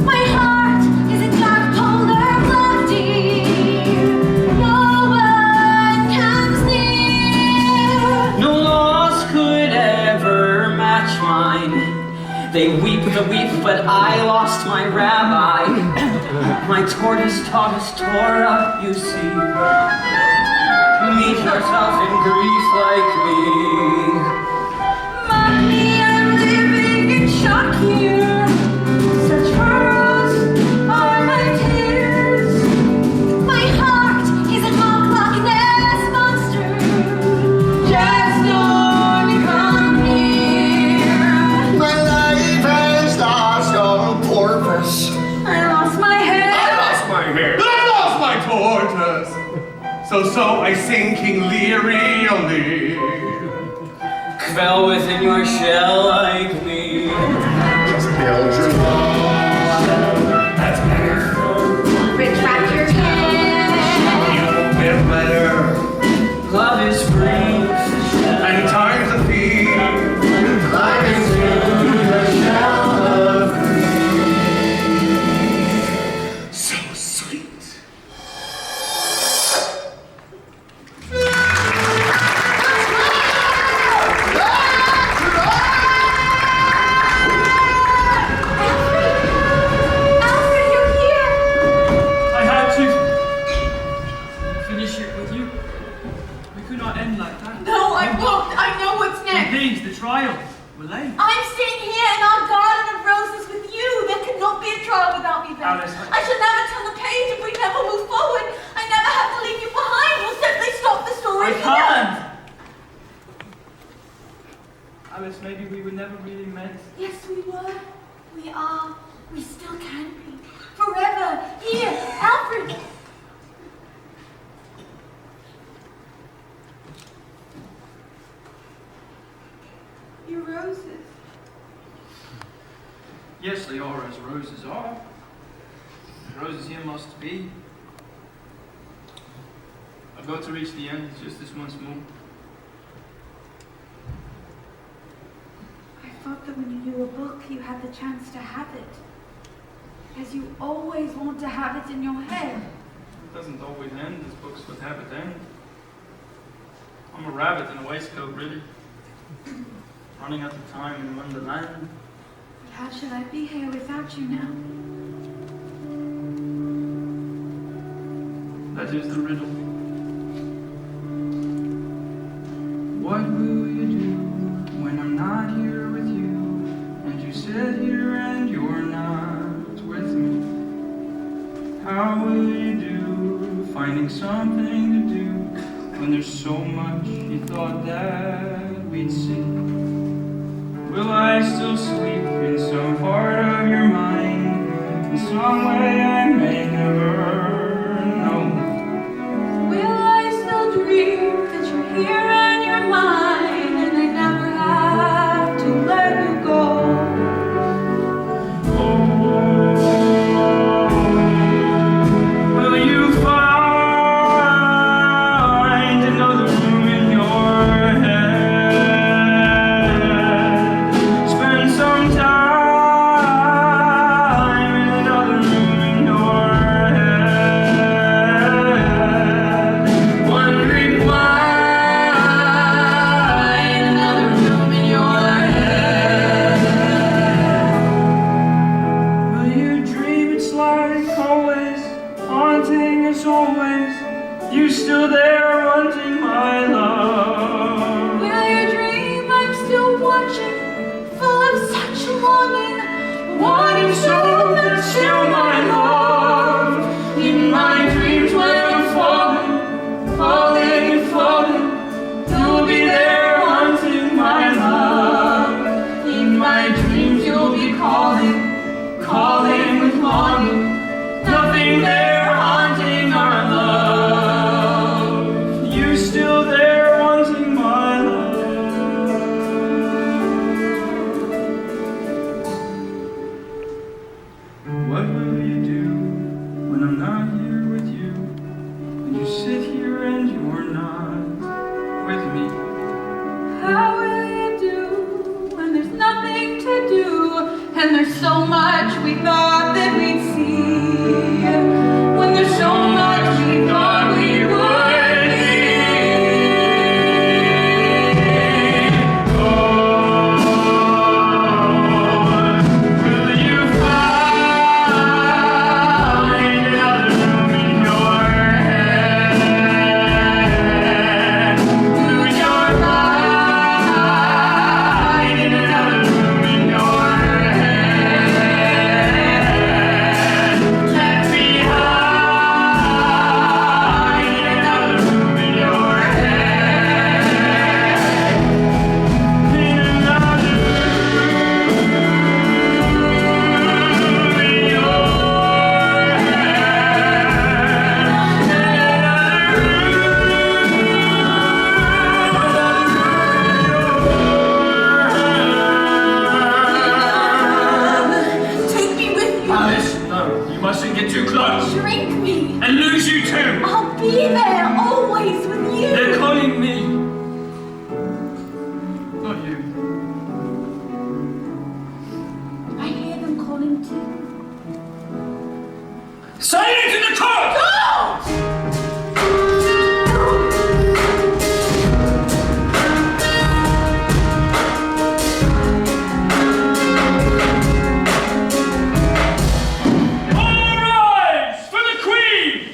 My heart is a dark polar black deep. No one comes near. No laws could ever match mine. They weep the weep, but I lost my rabbi. My tortoise taught us Torah, you see. Meet yourself in grief like me. Mommy, I'm living in shock here. Such pearls are my tears. My heart is a Loch Ness monster. Just don't come near. My life has lost all purpose. I lost my head. I lost my hair. I lost my tortoise. So I sing King Leary-o-lee. Quell within your shell like me. Just build your wall. That's better. Retract your head. You'll get better. Love is brief. And time's a thief. Climb into the shell of grief. So sweet. Alice. I shall never turn the page if we never move forward. I never have to leave you behind. We'll simply stop the story I here. can't! Alice, maybe we were never really meant. Yes, we were. We are. We still can be. Forever. Here, Alfred. Your roses. Yes, they are as roses are. Roses here must be. I've got to reach the end, just this once more. I thought that when you knew a book, you had the chance to have it. Because you always want to have it in your head. It doesn't always end as books would have it end. I'm a rabbit in a waistcoat, really. Running out of time in Wonderland. But how should I be here without you now? That is the riddle. What will you do when I'm not here with you? And you sit here and you're not with me? How will you do finding something to do when there's so much you thought that we'd see? Will I still sleep in some part of your mind? In some way I may never know. Will I still dream that you're here and you're mine, and I never have to let you go? Will you find another room in your head? Spend some time in another room in your head, wondering why in another room in your head. Will you dream it's like always, haunting us always? You still there wanting my love? Will you dream I'm still watching, full of such longing, wanting so that still my love? In my dreams when I'm falling, falling and falling, you'll be there wanting my love. In my dreams you'll be calling, calling with longing, nothing there haunting our love. You still there wanting my love. What will you do when I'm not here with you? When you sit here and you're not with me? How will you do when there's nothing to do, and there's so much we thought that we'd see? When there's so much we thought we would be. Will you find another room in your head? Will you find another room in your head? Left behind another room in your head. In another Take me with you. Alice, no, you mustn't get too close Drink me. and lose you too. I'll be there always with you. They're calling me, not you. I hear them calling too. Silence in the court! All rise for the Queen!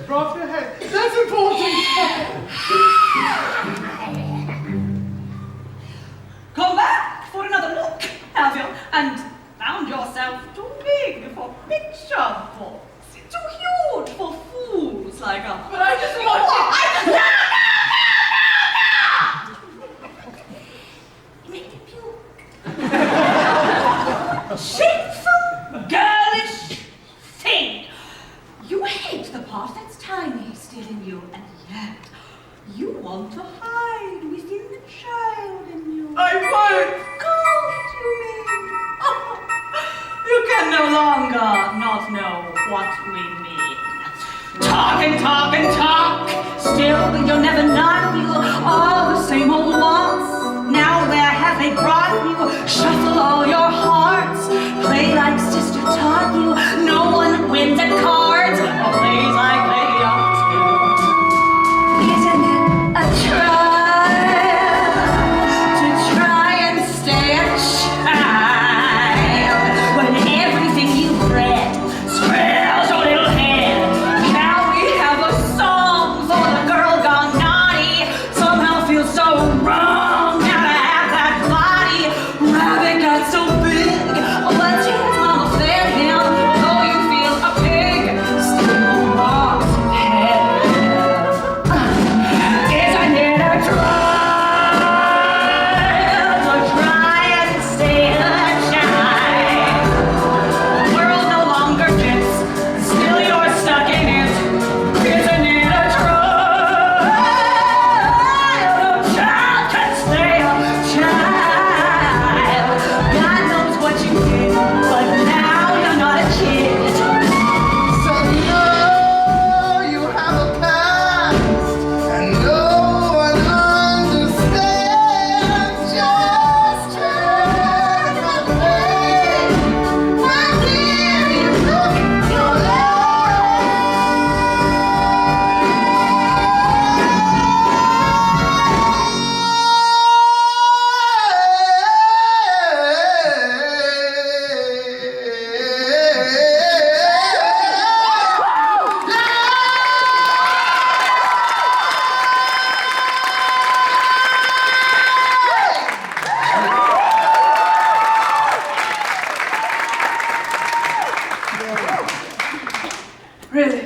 Brought your head. That's important. Come back for another look, have you? And found yourself too big for picture books. Too huge for fools like us. But I just want to... Shameful, girlish thing! You hate the part that's tiny still in you, and yet you want to hide within the child in you. I won't! Can't you mean? You can no longer not know what we mean. Talk and talk and talk, still you'll never not. You are the same old ones. Now where have they brought you? Shuffle all your hearts, play like sister taught you. No one wins at cards or plays like they ought to. Isn't it a trial to try and stay a child when everything you've read swells your little head? Now we have a song for the girl gone naughty. Somehow feels so wrong. So big, but his mama fed him. Though you feel a pig, still walks ahead. Isn't it a trial to try and stay a child? The world no longer fits, still you're stuck in it. Isn't it a trial? No child can stay a child. What you did, but now you're not a kid. So no, you have a past, and no one understands. Just turn away, my dear, you look your Really?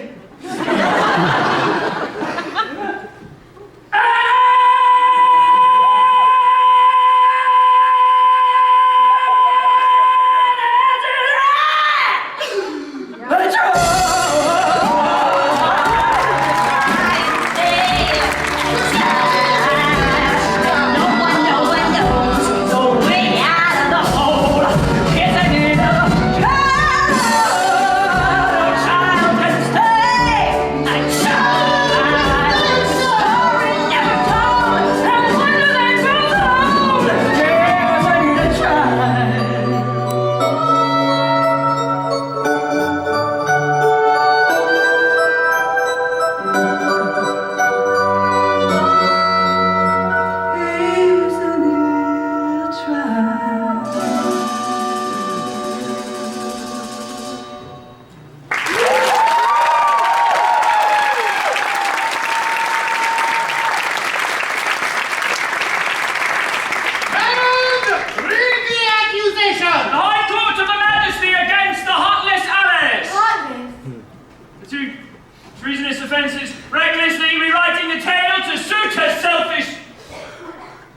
offences, recklessly rewriting the tale to suit her selfish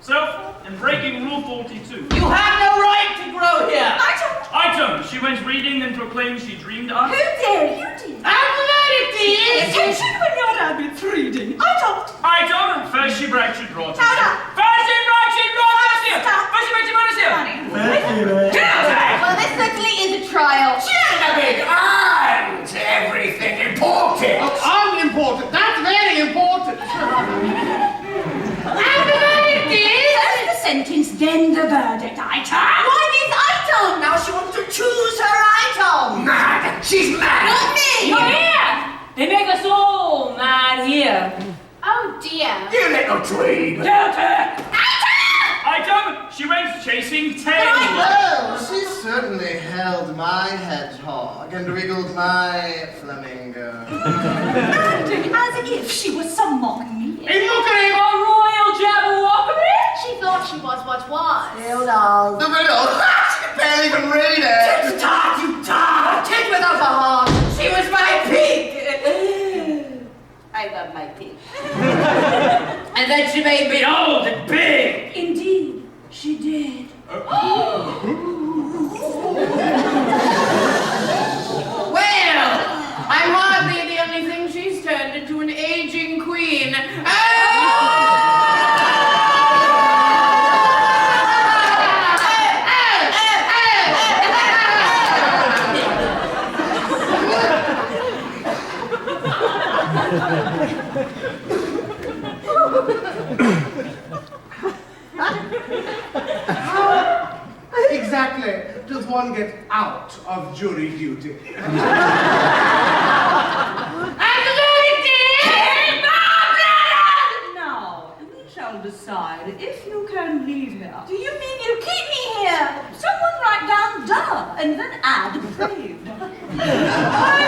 self and breaking Rule 42. You have no right to grow here. Item, she went reading then proclaimed she dreamed us. Who dare you did? Pay attention when your rabbit's reading. Item, first she bragged she brought us. Hold on. First she bragged she brought us here. Stop. First she bragged she brought us here. Funny. Well, this certainly is a trial. Big and everything important. Unimportant. That's very important. First the sentence, then the verdict. Item. Why this item? Now she wants to choose her item. Mad. She's mad. Not me. You're here! They make us all mad here. Oh dear. You little dweeb. Item, she went chasing tails. Well, she certainly held my hedgehog and wriggled my flamingo. And holding as if she was some mocking me. Hey, look at him! A royal Jabberwocky? She thought she was what was. Still does. The riddle. She can barely even read it. Stop, you dog! Kid without a heart. She was my pig! I love my pig. And then she made me old and big! Indeed, she did. Well, I'm hardly the only thing she's turned into an aging queen. How exactly does one get out of jury duty? Now, we shall decide if you can leave here. Do you mean you keep me here? Someone write down duh and then add brave. I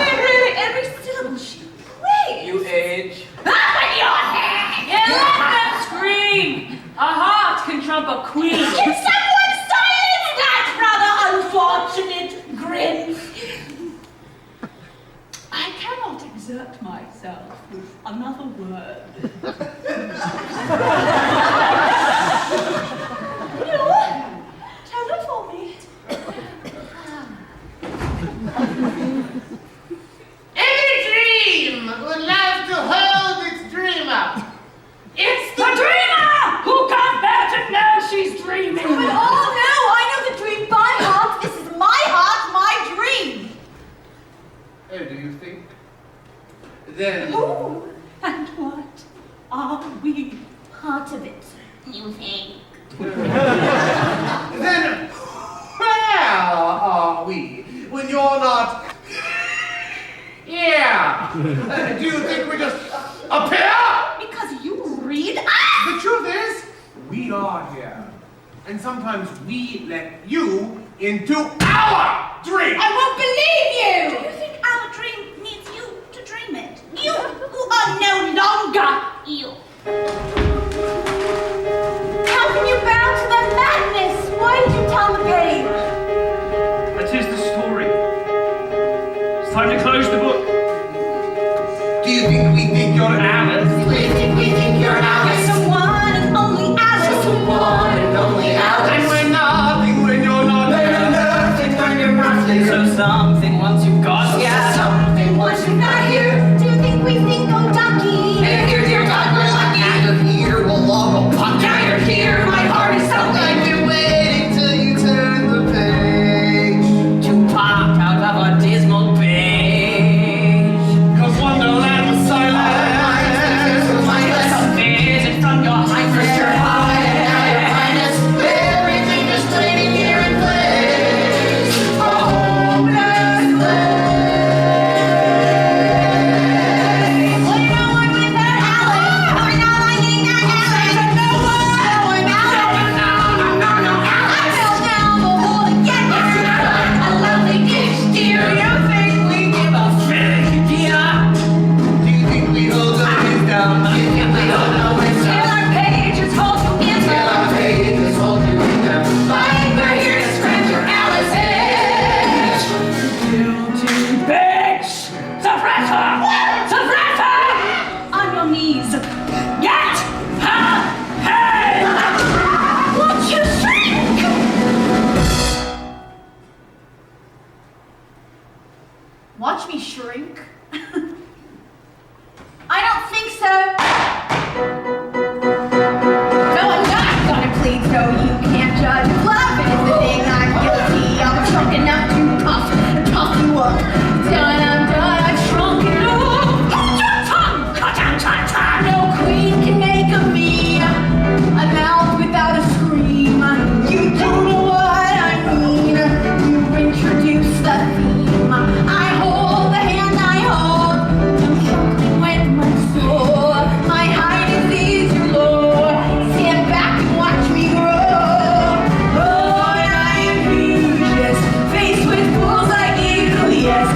mean, really, every syllable she prays. You age. Yeah, let them scream. A heart can trump a queen. Can someone silence that rather unfortunate grin? I cannot exert myself with another word. You? Tell her for me. Every dream would love to hold its dreamer. It's the dreamer who can't bear to know she's dreaming. But oh no, I know the dream by heart. This is my heart, my dream. Oh, do you think? Then... Who and what are we? Part of it, you think. Then where are we when you're not here? Do you think we just appear? Because you read The truth is, we are here. And sometimes we let you into our dream. I won't believe you! Do you think our dream needs you to dream it? You who are no longer you. How can you bow to that madness? Why did you tell the page? That is the story. It's time to close the book. Do you think we think you're Alice? We think you're Alice. You're the one and only Alice. You're the one and only Alice. And we're nothing when you're not there. Nothing when you're not here. So something once you got here. Something once you're not here. Do you think we think oh ducky? If you're here, God, we're lucky. Now you're here, we'll all go punt. Now you're here, my heart is something. I've been waiting till you turn the page. To pop out of a dismal page. Cause Wonderland was silent. Some vision from your high first your Everything is waiting here in place. A homeless place. Well, you know I'm with that Alice. Oh, no, I need that Alice. No one. No, Alice. I fell down the hole to get here. A lovely ditch, dear. You think we give a fig, dear. Do you think we hold the kids down? Do you think we don't know it's Till down? our pages hold you in Till there. our pages hold you in them. Fine, we're here to scratch your Alice itch. Guilty bitch! Suppress her! Suppress her! On your knees. Get her head! Won't you shrink? Watch me shrink. I don't think so. No, I'm not gonna plead so you can't judge. If love is the thing I'm guilty of, shrunk enough to tough you up. Done, I'm done, I've shrunk it up. Hold your tongue! Cut out, no queen can make of me a mouth without a scream. You don't know what I mean. You introduce the theme. I hold the hand I hold. I'm struggling with my soul. My height is your lore. Stand back and watch me grow. Oh, and I am huge, yes. Faced with fools like you, yes.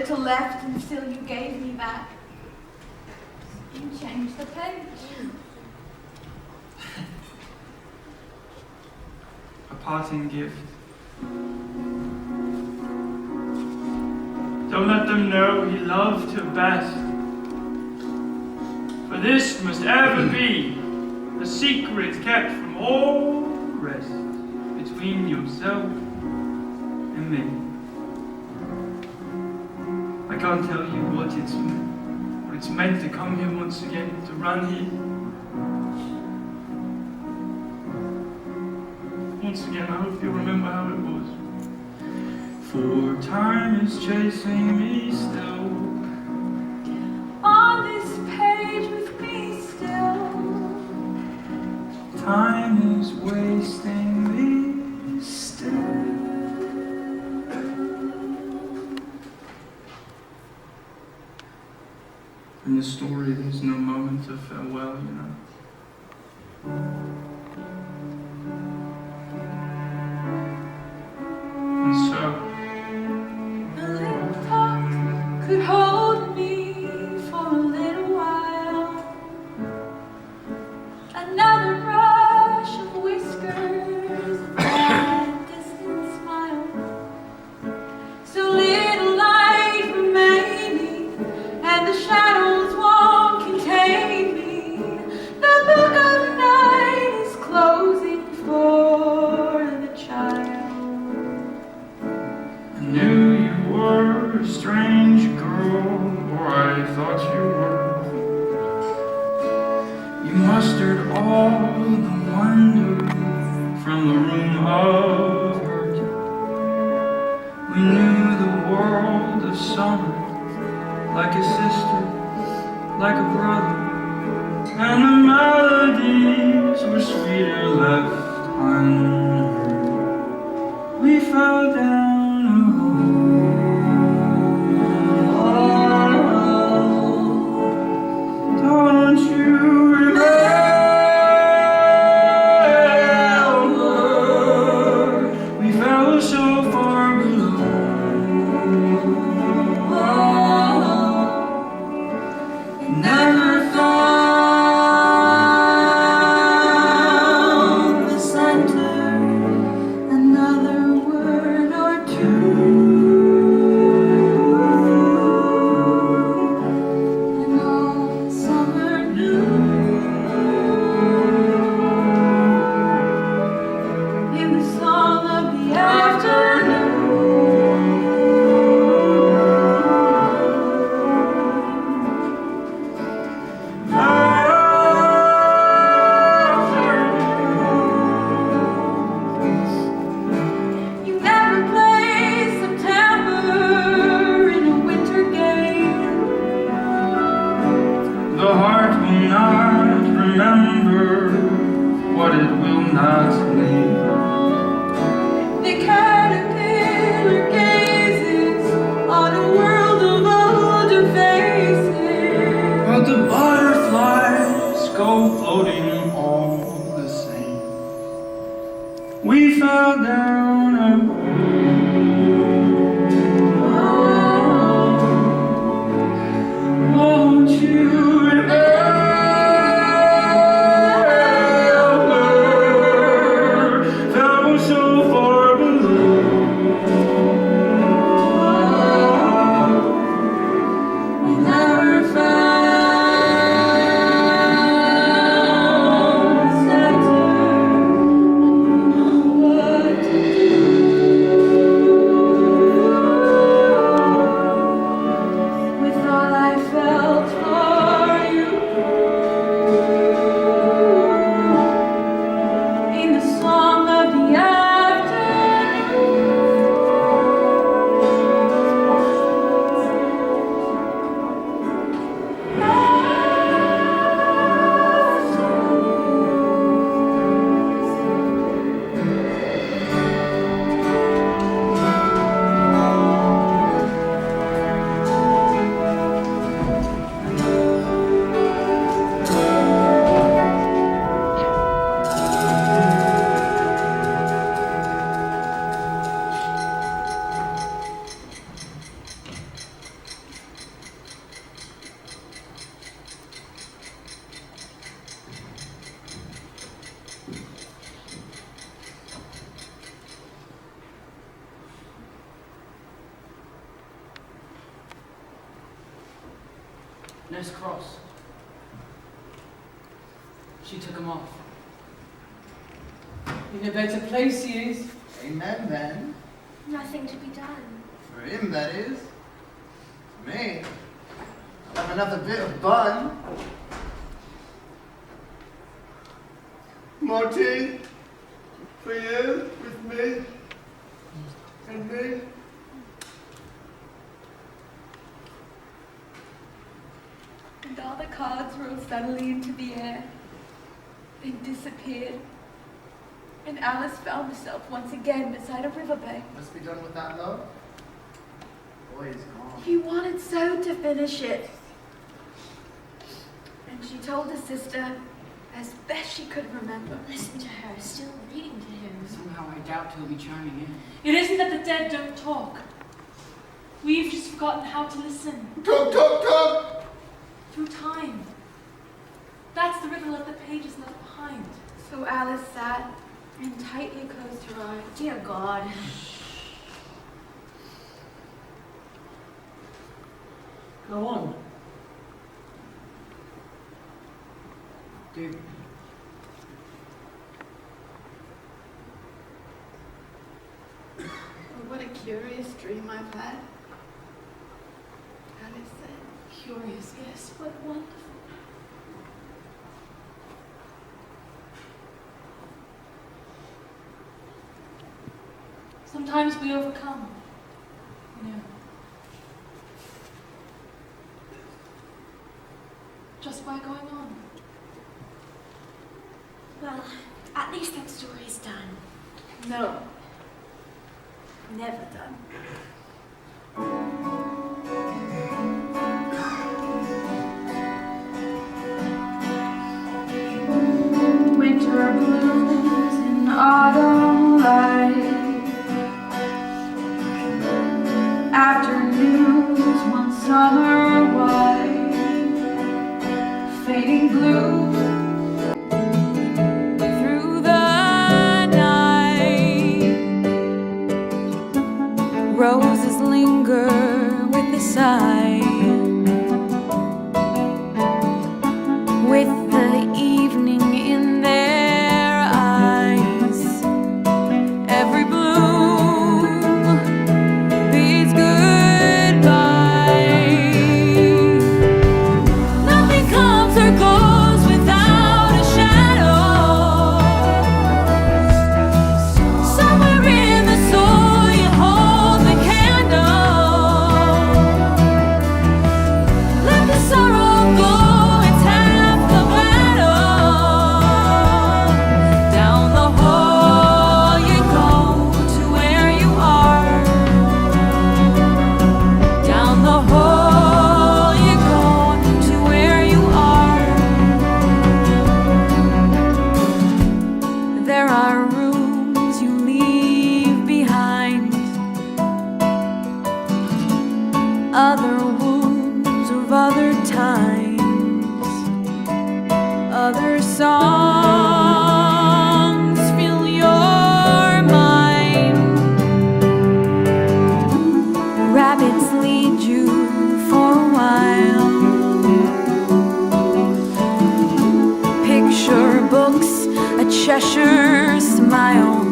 little left and still you gave me back. You changed the page. A parting gift. Don't let them know he loved her best. For this must ever be a secret kept from all the rest, between yourself and me. I can't tell you what it's meant to come here once again, to run here. Once again, I hope you remember how it was. For time is chasing me still. On this page with me still. Time is wasting me still. In the story, there's no moment of farewell, you know. And so, A little talk could hold me for a little while. Another brush of whiskers and that distant smile. So little light remaining, and the shadows won't contain me. The book of night is closing for the child. I knew you were a strange girl, or I thought you were. You mustered all the wonder from the room of hurt. We knew the world of summer, like a sister, like a brother, and the melodies were sweeter left unheard. We fell down a hole. Don't you remember? We fell so far below. Never found the center, another word or two, and all summer knew in the song of the afternoon. You never play September in a winter game. The heart will not remember what it will not need. The caterpillar gazes on a world of older faces, but the butterflies go floating all the same. We fell down a hole. Won't you remember? Nurse Cross. She took him off. In a better place he is. Amen, then. Nothing to be done. For him, that is. For me, I'll have another bit of bun. More tea for you, with me, and me. And all the cards rolled suddenly into the air and disappeared. And Alice found herself once again beside a riverbank. Must be done with that, love. Boy, he's gone. He wanted so to finish it. And she told her sister, as best she could remember. Listen to her, still reading to him. Somehow I doubt he'll be chiming in. It isn't that the dead don't talk. We've just forgotten how to listen. Talk, talk, talk! Through time. That's the riddle that the pages left behind. So Alice sat and tightly closed her eyes. Dear God. Go on. Dude, Oh, what a curious dream I've had. Alice said, curious, yes, but wonderful. Sometimes we overcome, you know. Just by going on. Well, at least that story is done. No. Never done. Winter blooms in autumn light. Afternoons one summer white. Fading blue. Through the night, roses linger with the sigh, with the evening in their eyes. Every bloom bids goodbye. Nothing comes or goes without a shadow. Somewhere in the soul you hold the candle. Let the sorrow go, it's half the battle. Down the hall you go to where you are. Down the hall you go to where you are. There are rooms you leave behind, other wounds of other times, other songs fill your mind. Rabbits lead you for a while. Picture books, a Cheshire smile.